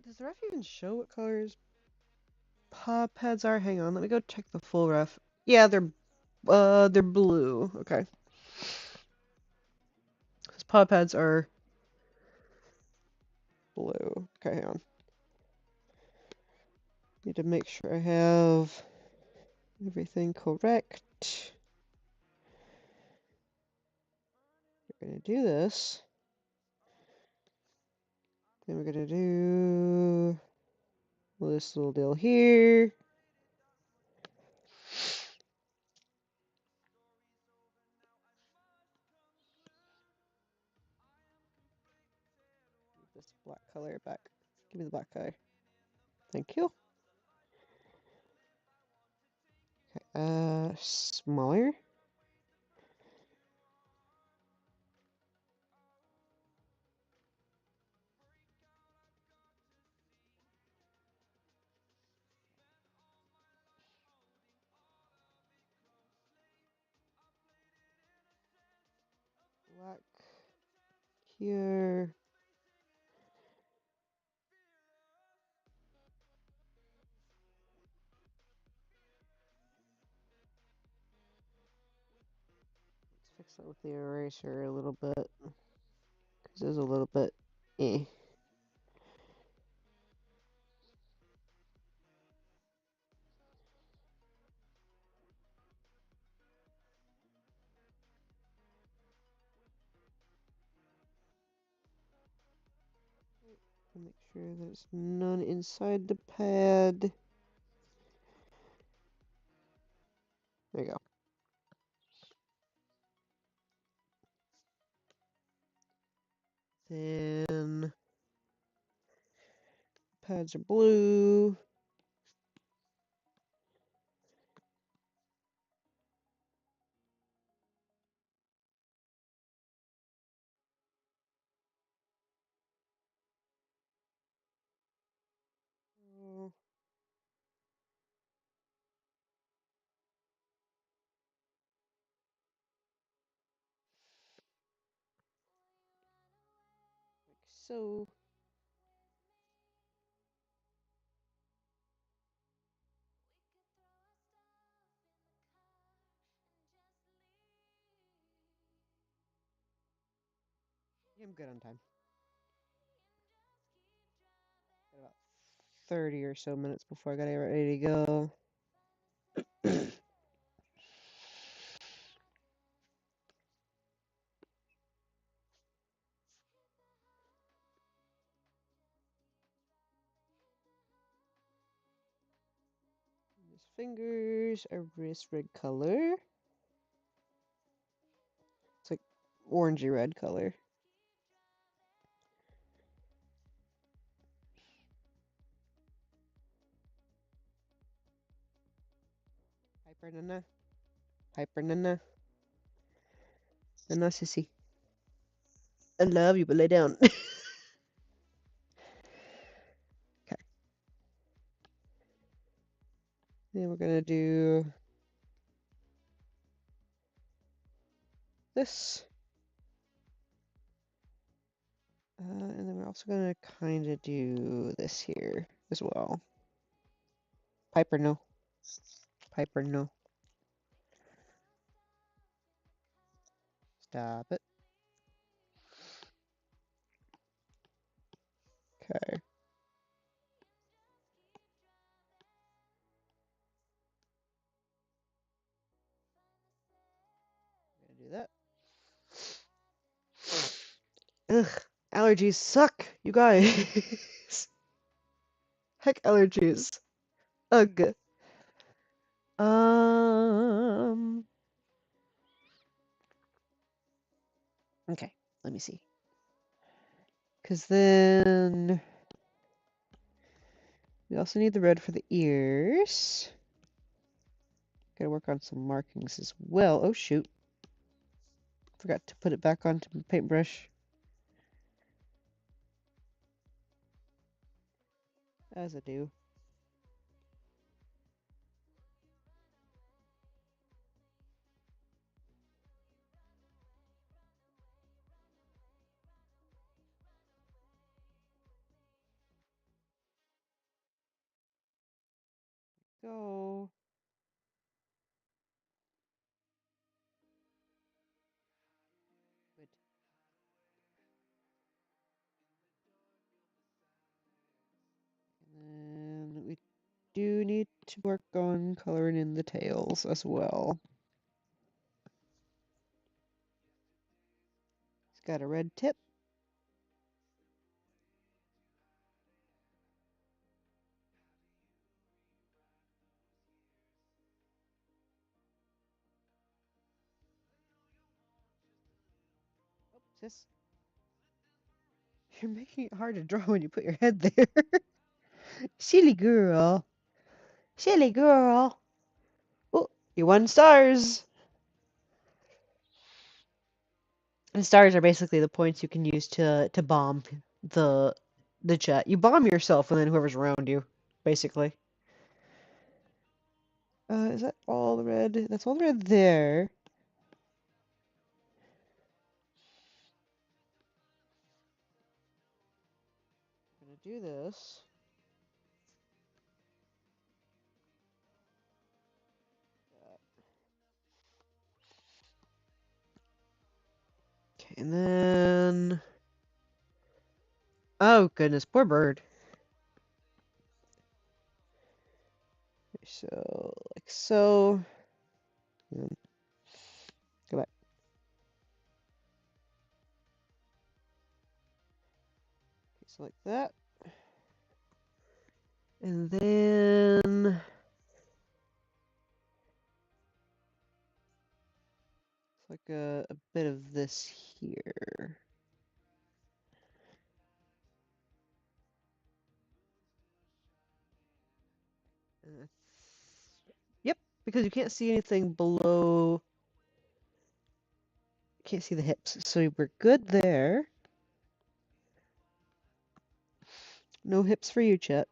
Does the ref even show what colors paw pads are? Hang on, let me go check the full ref. Yeah, they're blue. Okay. His paw pads are blue. Okay, hang on. Need to make sure I have everything correct. We're gonna do this. Then we're gonna do this little deal here. This black color back. Give me the black color. Thank you. Okay, smaller. Black here. Let's fix that with the eraser a little bit. Because it was a little bit eh. Make sure there's none inside the pad. There you go. Then pads are blue. Like so. I'm good on time. Got about 30 or so minutes before I gotta get ready to go. His fingers are this red color. It's like orangey red color. Hyper Nana. Hyper Nana. Nana sissy. I love you, but lay down. Okay. Then we're gonna do this. And then we're also gonna kind of do this here as well. Piper, no. Piper, no. Stop it. Okay. Gonna do that. Ugh, allergies suck, you guys. Heck, allergies. Ugh. Okay, let me see. Because then we also need the red for the ears. Gotta work on some markings as well. Oh, shoot. Forgot to put it back onto my paintbrush. As I do. Go. Good. And then we do need to work on coloring in the tails as well. It's got a red tip. Oh, sis. You're making it hard to draw when you put your head there. Silly girl. Silly girl. Oh, you won stars. And stars are basically the points you can use to bomb the jet. You bomb yourself and then whoever's around you, basically. Is that all the red? That's all the red there. I'm gonna do this. Okay, and then... Oh, goodness, poor bird. So, like so. And go back. Okay, so like that. And then... It's like a bit of this here. Uh, Yep, because you can't see anything below. Can't see the hips, so we're good there. No hips for you, Chet.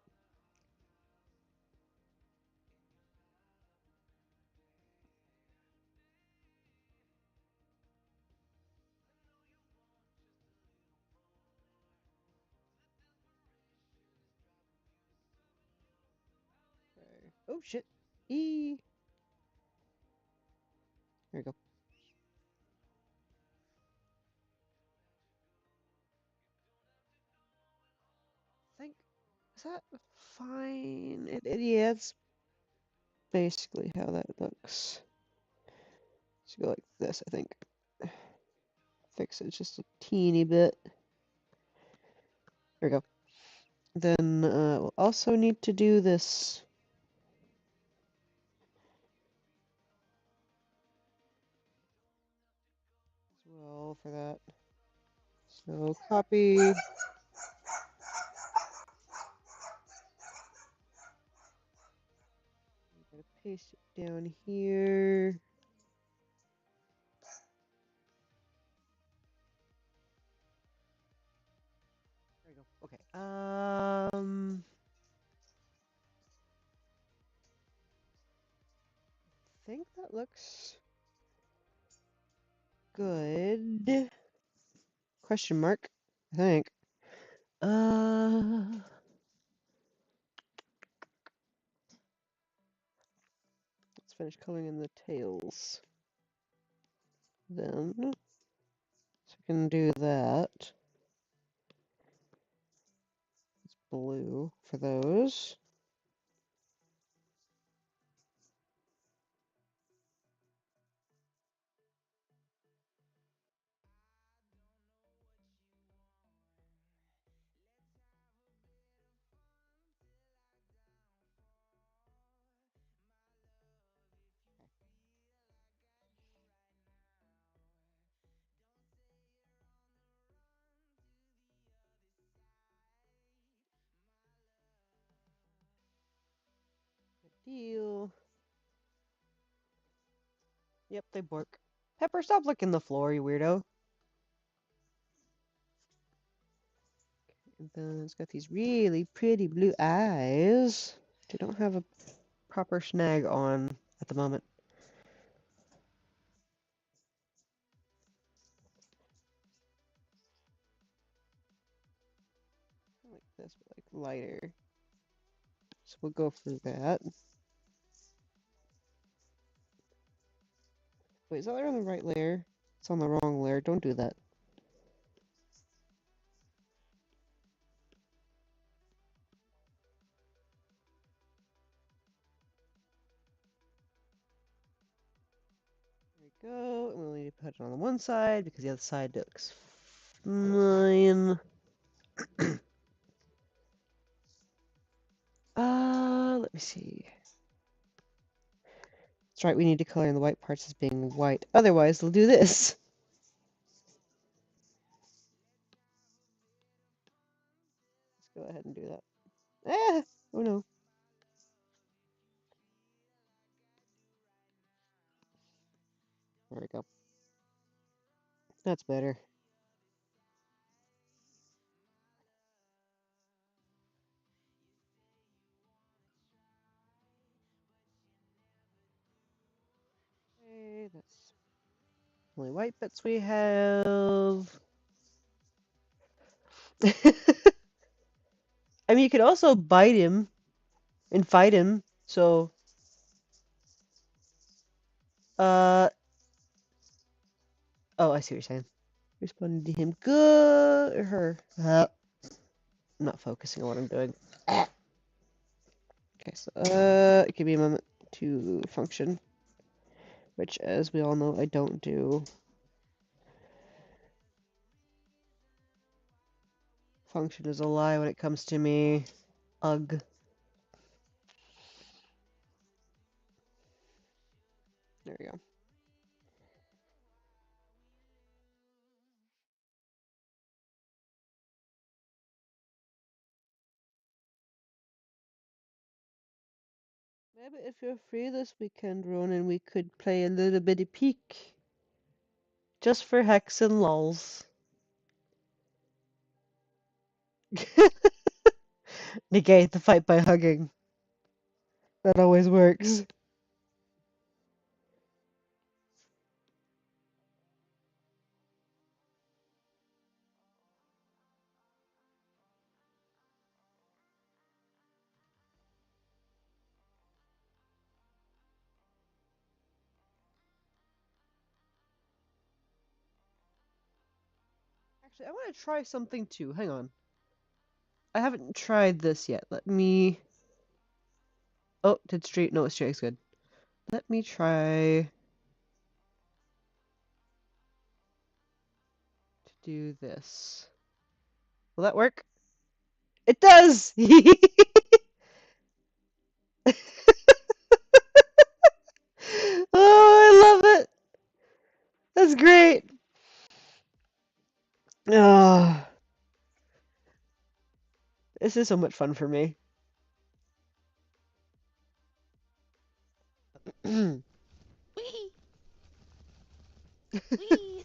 Okay. Oh shit. There we go. that fine? Yeah, it's basically how that looks. Let's go like this, I think. Fix it just a teeny bit. There we go. Then we'll also need to do this. As well for that. So copy. Gotta paste it down here. There we go. Okay. I think that looks good. Question mark. I think. Let's finish coloring in the tails. Then, so we can do that. It's blue for those. Good deal. Yep, they bork. Pepper, stop licking the floor, you weirdo. And then it's got these really pretty blue eyes. They don't have a proper snag on at the moment. Like this, but like lighter. So we'll go for that. Wait, is that on the right layer? It's on the wrong layer. Don't do that. There we go. And we'll need to put it on the one side because the other side looks fine. Let me see. That's right, we need to color in the white parts as being white. Otherwise, they'll do this. Let's go ahead and do that. Ah! Oh no. There we go. That's better. Okay, that's the only white bits we have. I mean, you could also bite him and fight him. So, uh, oh, I see what you're saying. Responding to him. Good. Or her. I'm not focusing on what I'm doing. Ah. Okay, so, give me a moment to function. Which, as we all know, I don't do. Function is a lie when it comes to me. Ugh. There we go. Maybe if you're free this weekend, Ronan, we could play a little bit of peek. Just for hex and lulls. Negate the fight by hugging. That always works. Actually, I want to try something too. Hang on. I haven't tried this yet. Let me. Oh, did straight? No, straight's good. Let me try to do this. Will that work? It does! Oh, I love it! That's great! Oh, this is so much fun for me. Whee! Whee!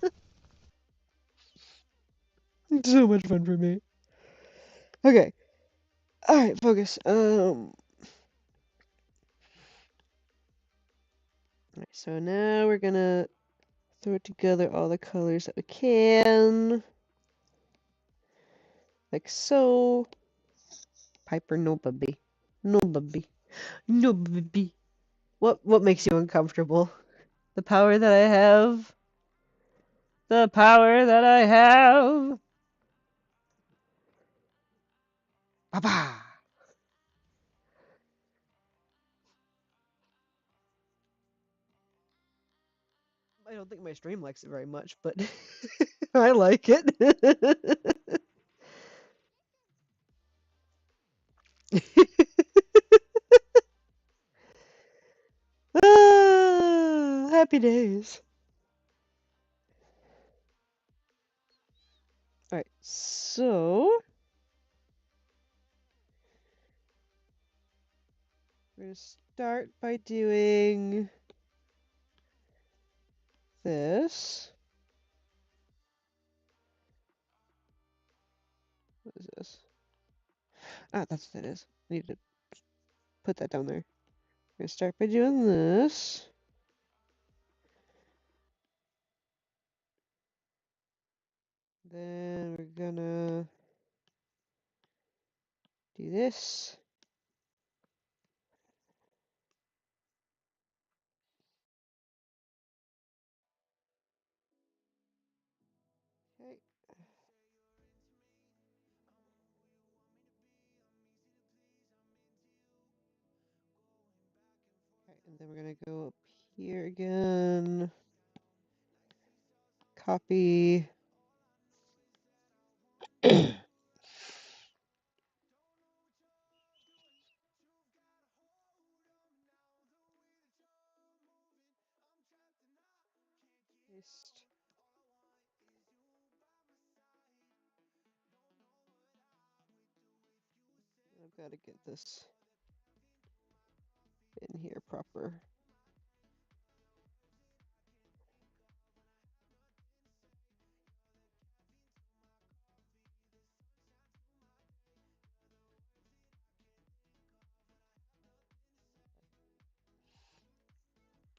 So much fun for me. Okay. Alright, focus. Alright, so now we're gonna throw together all the colors that we can. Like so. Piper, no baby. No baby. No baby. What makes you uncomfortable? The power that I have. The power that I have. Papa. I don't think my stream likes it very much, but I like it. Ah, happy days. All right, so we're gonna start by doing this. What is this? Ah, that's what it is. I need to put that down there. We're gonna start by doing this. Then we're gonna do this. Okay. Okay, and then we're gonna go up here again. Copy. Paste. I've got to get this in here proper.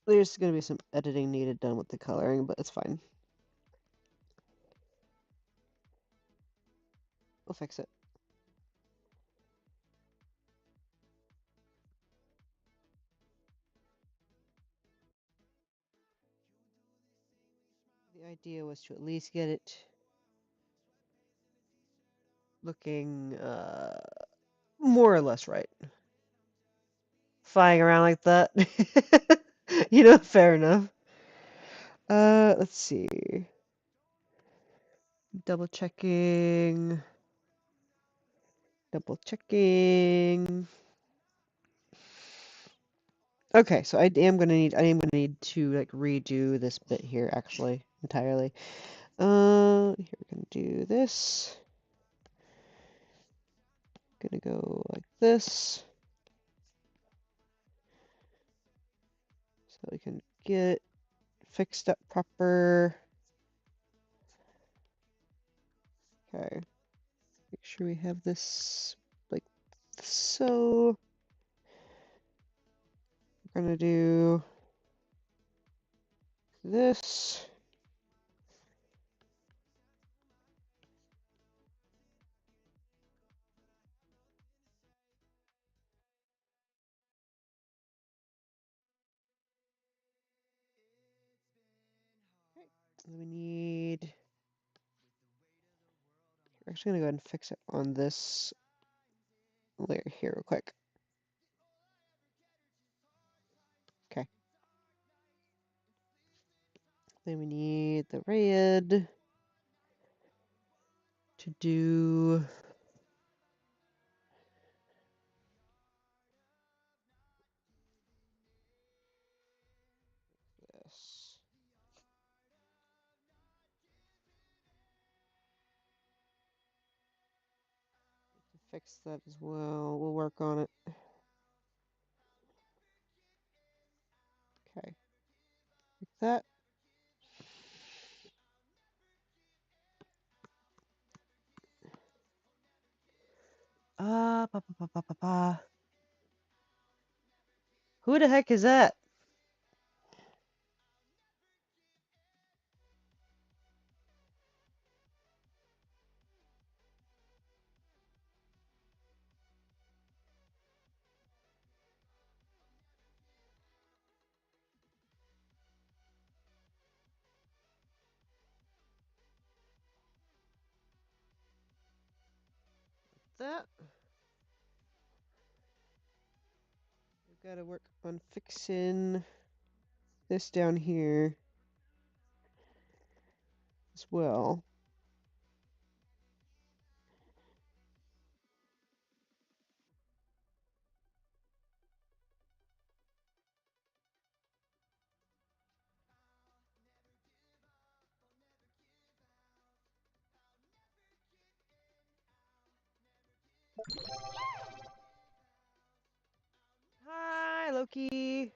There's going to be some editing needed done with the coloring, but it's fine. We'll fix it. The idea was to at least get it looking more or less right. Flying around like that. Fair enough. Let's see. Double checking. Double checking. Okay, so I am gonna need to like redo this bit here actually entirely. Here we're gonna do this. Gonna go like this. So we can get fixed up proper. Okay. Make sure we have this like so. We're gonna do this. And we need. We're actually gonna go ahead and fix it on this layer here real quick. Okay. Then we need the red to do this. Fix that as well. We'll work on it. Okay. Like that. Ba, ba, ba, ba, ba, ba. Who the heck is that? That. We've got to work on fixing this down here as well. Hi, Loki.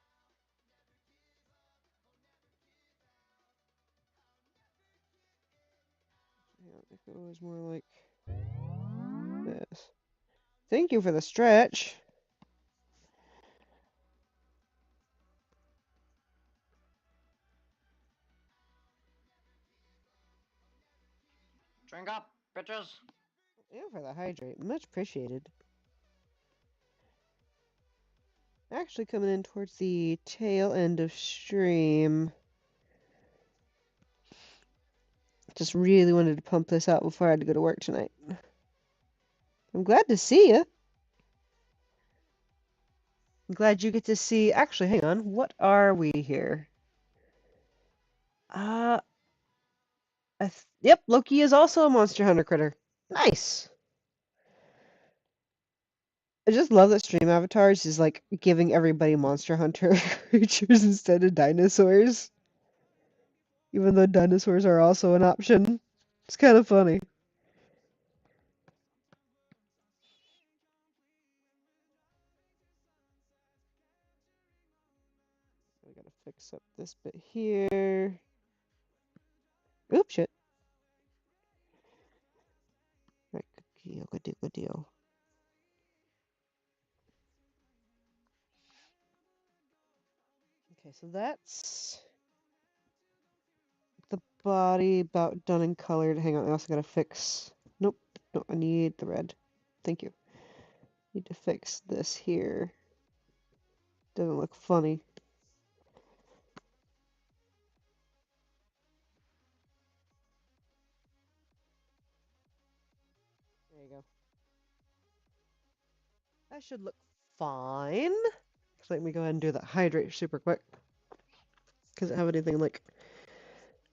Yeah, if it was more like this. Thank you for the stretch. Drink up, bitches. And for the hydrate. Much appreciated. Actually coming in towards the tail end of stream. Just really wanted to pump this out before I had to go to work tonight. I'm glad to see you. I'm glad you get to see. Actually, hang on. What are we here? Uh, yep, Loki is also a Monster Hunter critter. Nice. I just love that Stream Avatars is like giving everybody Monster Hunter creatures instead of dinosaurs. Even though dinosaurs are also an option. It's kind of funny. I gotta fix up this bit here. Oops, shit. Right, good deal, good deal, good deal. Okay, so that's the body about done and colored. Hang on, I also gotta fix. Nope, no, I need the red. Thank you. Need to fix this here. Doesn't look funny. There you go. That should look fine. So let me go ahead and do that hydrate super quick. Because I have anything in like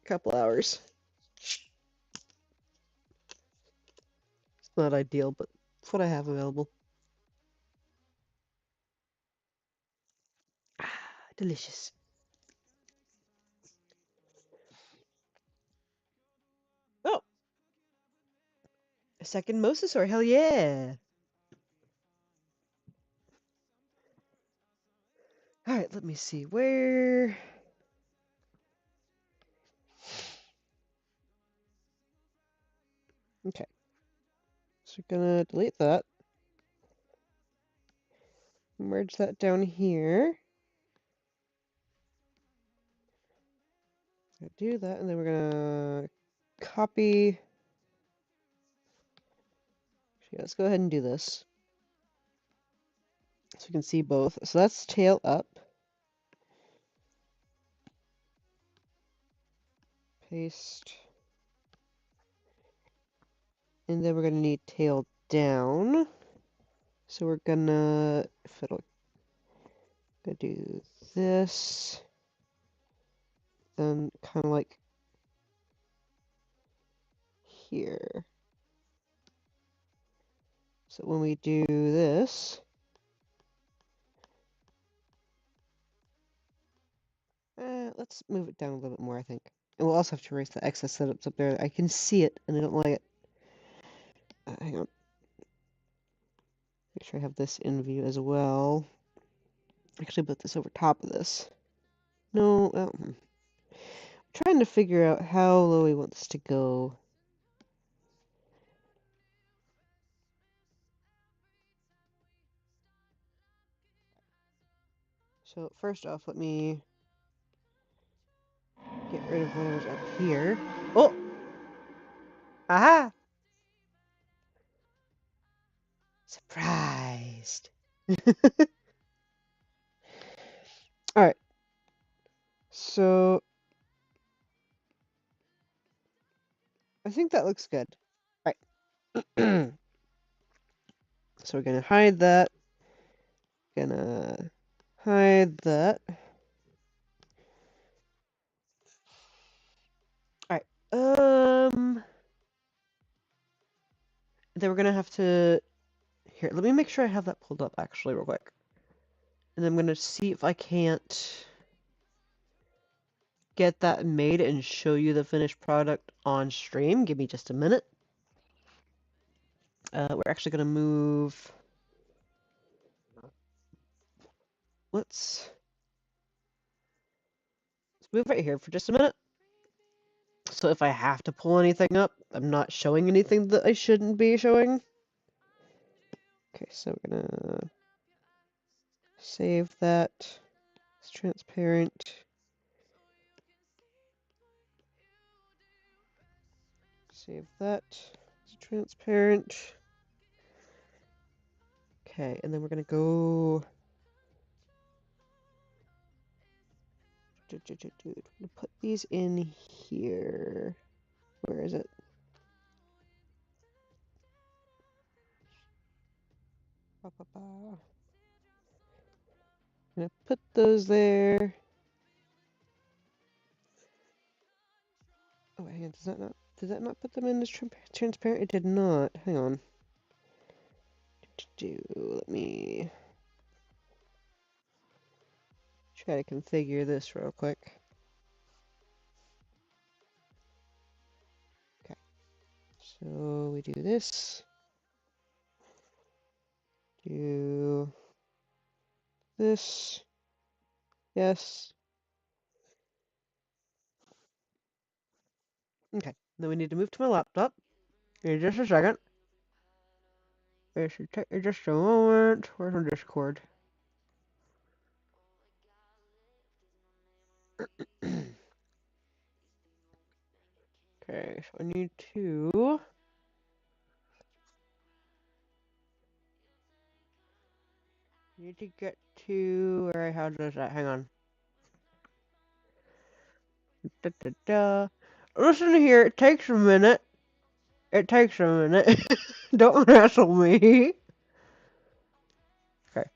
a couple hours. It's not ideal, but it's what I have available. Ah, delicious. Oh, a second mosasaur. Hell yeah. All right, let me see where. Okay, so we're gonna delete that. Merge that down here. Do that, and then we're gonna copy. Actually, let's go ahead and do this so we can see both. So that's tail up. Paste. And then we're gonna need tail down. So we're gonna, if it'll, gonna do this, then kind of like here. So when we do this, let's move it down a little bit more, I think. And we'll also have to erase the excess setups up there. I can see it, and I don't like it. Hang on. Make sure I have this in view as well. Actually, put this over top of this. No, I'm trying to figure out how low he wants to go. So first off, let me get rid of whatever's up here. Oh! Aha! Surprised! Alright. So I think that looks good. Alright. So we're gonna hide that. Gonna hide that. Alright. Then we're gonna have to... Here, let me make sure I have that pulled up, actually, real quick. And I'm gonna see if I can't get that made and show you the finished product on stream. Give me just a minute. We're actually gonna move... Let's move right here for just a minute. So if I have to pull anything up, I'm not showing anything that I shouldn't be showing. Okay, so we're gonna save that. It's transparent. Save that. It's transparent. Okay, and then we're gonna go. We're gonna put these in here. Where is it? I'm gonna put those there. Oh, hang on. Does that not put them in as transparent? It did not. Hang on. Let me try to configure this real quick. Okay. So we do this. Do this. Yes. Okay. Then we need to move to my laptop. In just a second. It should take me just a moment. Where's my Discord? Okay, so I need to get to where I had this at. Hang on. Da, da, da. Listen here, it takes a minute. It takes a minute. Don't hassle me. Okay,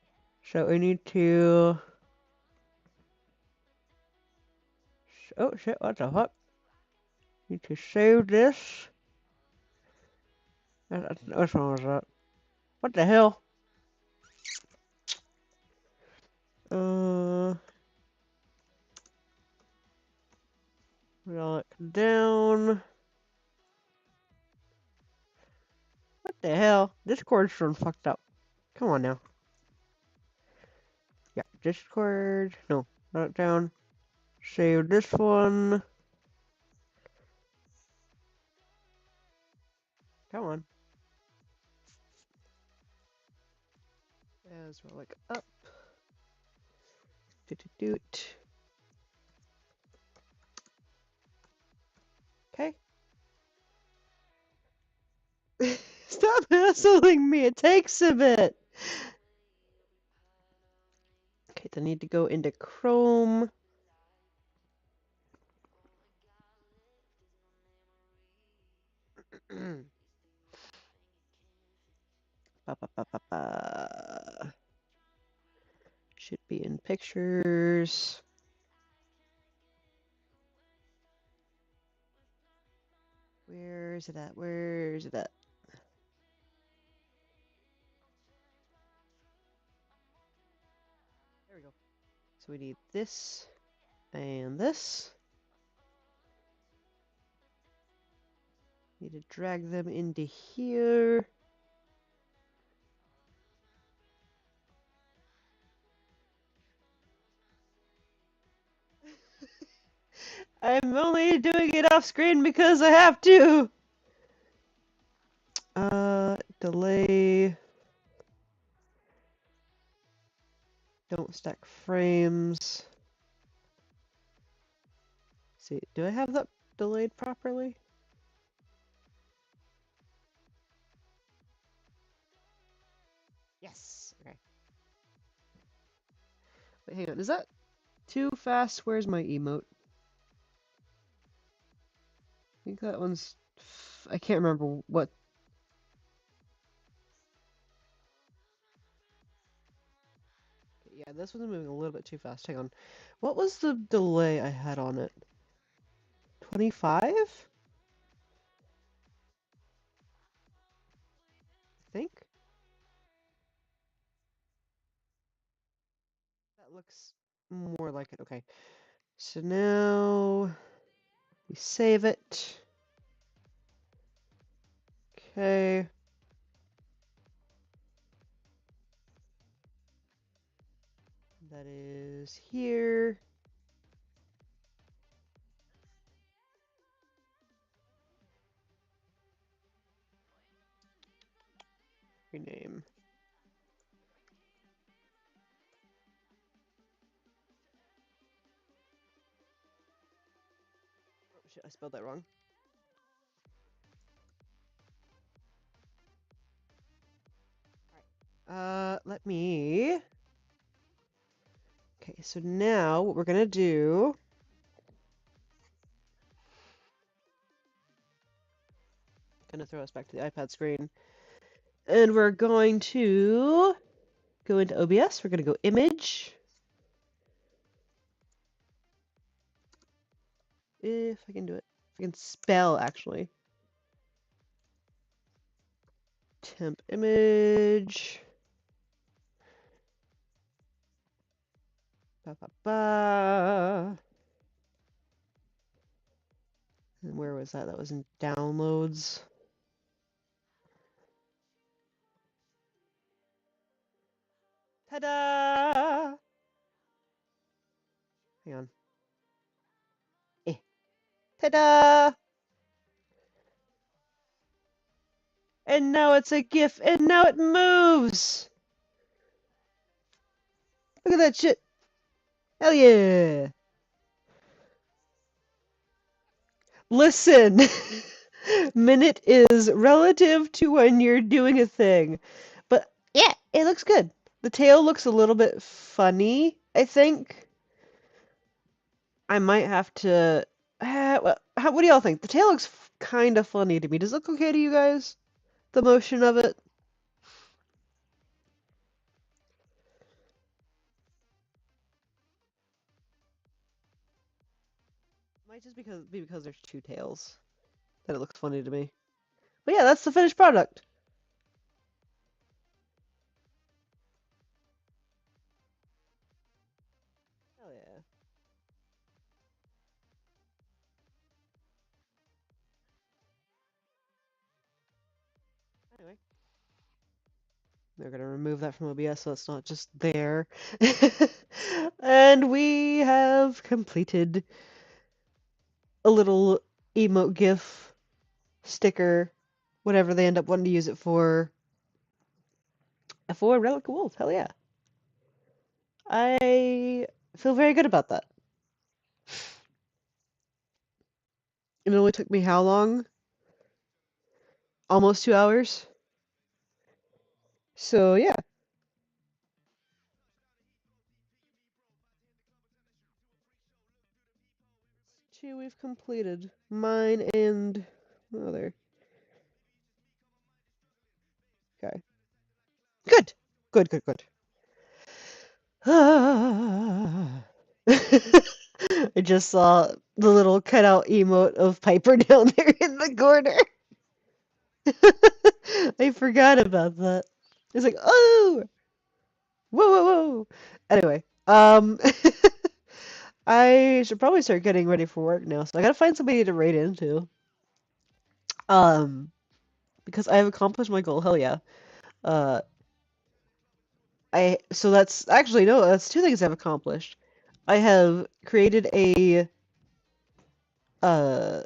so I need to... Oh shit, what the fuck? Need to save this. Which one was that? What the hell? Lock down. What the hell? Discord's from fucked up. Come on now. Yeah, Discord. No, lock down. Save this one. Come on. As we're like up. Doot. Okay. Stop hassling me. It takes a bit. Okay, then I need to go into Chrome. Ba, ba, ba, ba, ba. Should be in pictures. Where is it at? Where is it at? There we go. So we need this and this. Need to drag them into here. I'm only doing it off screen because I have to. Delay. Don't stack frames. Let's see, do I have that delayed properly? Yes. Okay. Wait, hang on. Is that too fast? Where's my emote? I think that one's. I can't remember what. Yeah, this one's moving a little bit too fast. Hang on. What was the delay I had on it? 25? I think? That looks more like it. Okay. So now we save it. Okay. That is here. Rename. Oh shit, I spelled that wrong. Let me. Okay, so now what we're gonna do. Gonna throw us back to the iPad screen. And we're going to go into OBS. We're gonna go image. If I can do it. If I can spell actually. Temp image. Ba ba ba. And where was that? That was in downloads. Ta-da! Hang on. Eh. Ta-da! And now it's a GIF, and now it moves! Look at that shit! Hell yeah! Listen! Minute is relative to when you're doing a thing. But yeah, it looks good. The tail looks a little bit funny, I think. I might have to. What do y'all think? The tail looks kind of funny to me. Does it look okay to you guys? The motion of it? Might just be because there's two tails that it looks funny to me. But yeah, that's the finished product. Hell yeah. Anyway, they're gonna remove that from OBS so it's not just there. And we have completed a little emote GIF sticker, whatever they end up wanting to use it for Relic of Wolves. Hell yeah. I feel very good about that. It only took me how long? Almost 2 hours. So yeah. Two we've completed. Mine and other. Okay. Good. Good, good, good. Ah. I just saw the little cutout emote of Piper down there in the corner. I forgot about that. It's like, oh, whoa, whoa, whoa. Anyway, I should probably start getting ready for work now, so I gotta find somebody to raid into. Um, because I have accomplished my goal. Hell yeah. Uh, so that's actually no, that's two things I've accomplished. I have created uh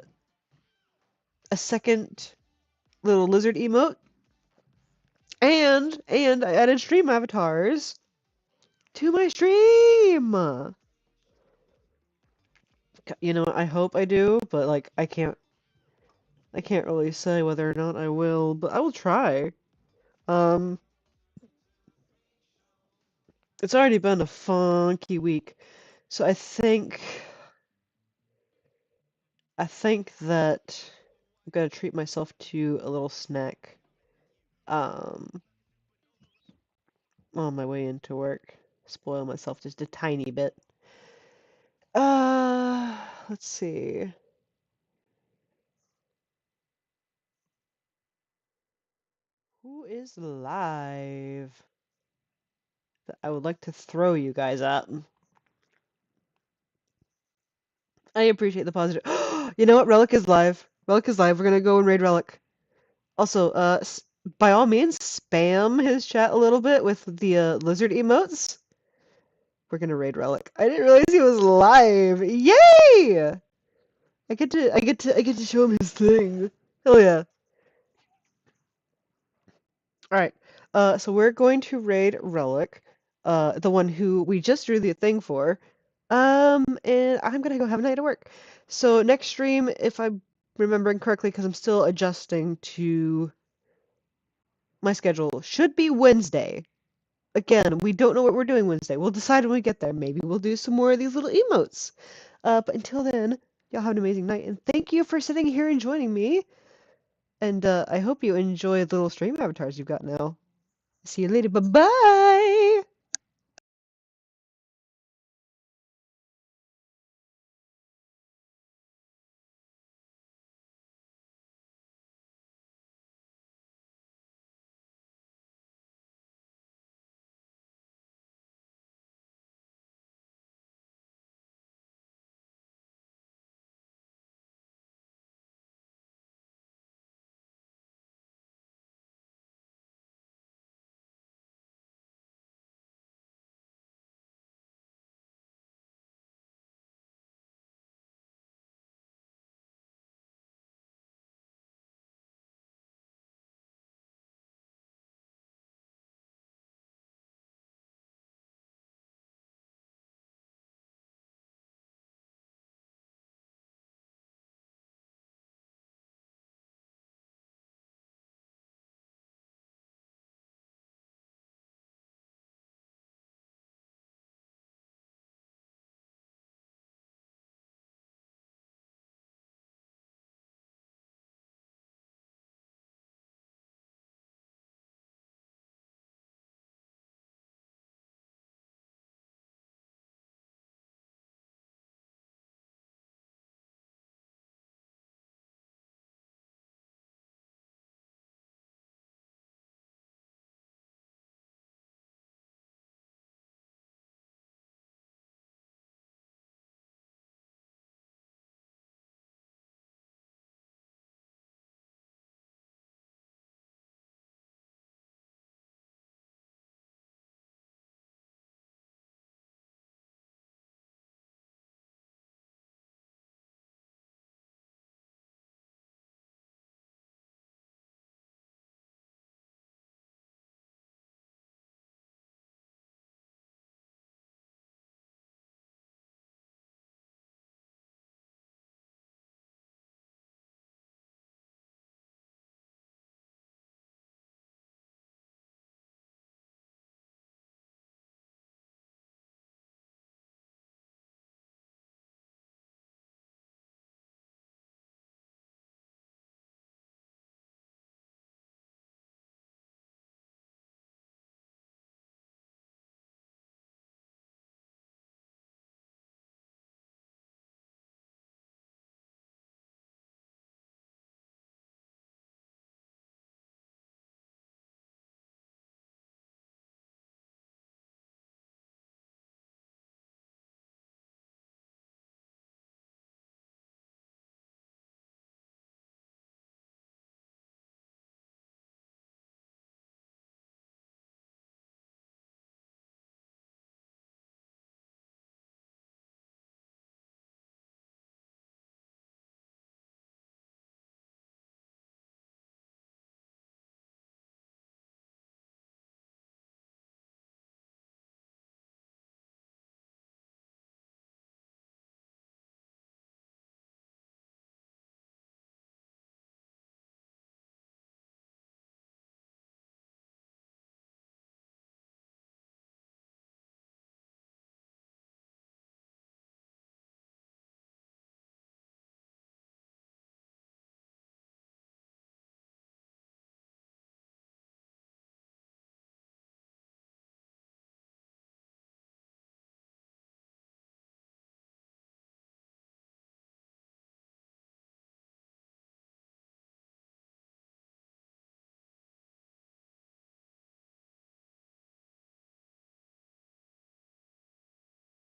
a second little lizard emote, and I added stream avatars to my stream. You know, I hope I do, but like I can't really say whether or not I will, but I will try. Um, it's already been a funky week, so I think that I'm gonna treat myself to a little snack. Um, on my way into work, spoil myself just a tiny bit. Let's see. Who is live that I would like to throw you guys at? I appreciate the positive. You know what? Relic is live. Relic is live. We're gonna go and raid Relic. Also, by all means, spam his chat a little bit with the lizard emotes. We're gonna raid Relic. I didn't realize he was live. Yay! I get to show him his thing. Hell yeah! All right. So we're going to raid Relic, the one who we just drew the thing for. And I'm gonna go have a night at work. So next stream, if I'm remembering correctly, because I'm still adjusting to my schedule, should be Wednesday. Again, we don't know what we're doing Wednesday. We'll decide when we get there. Maybe we'll do some more of these little emotes. But until then, y'all have an amazing night, and thank you for sitting here and joining me. And I hope you enjoy the little stream avatars you've got now. See you later. Bye bye.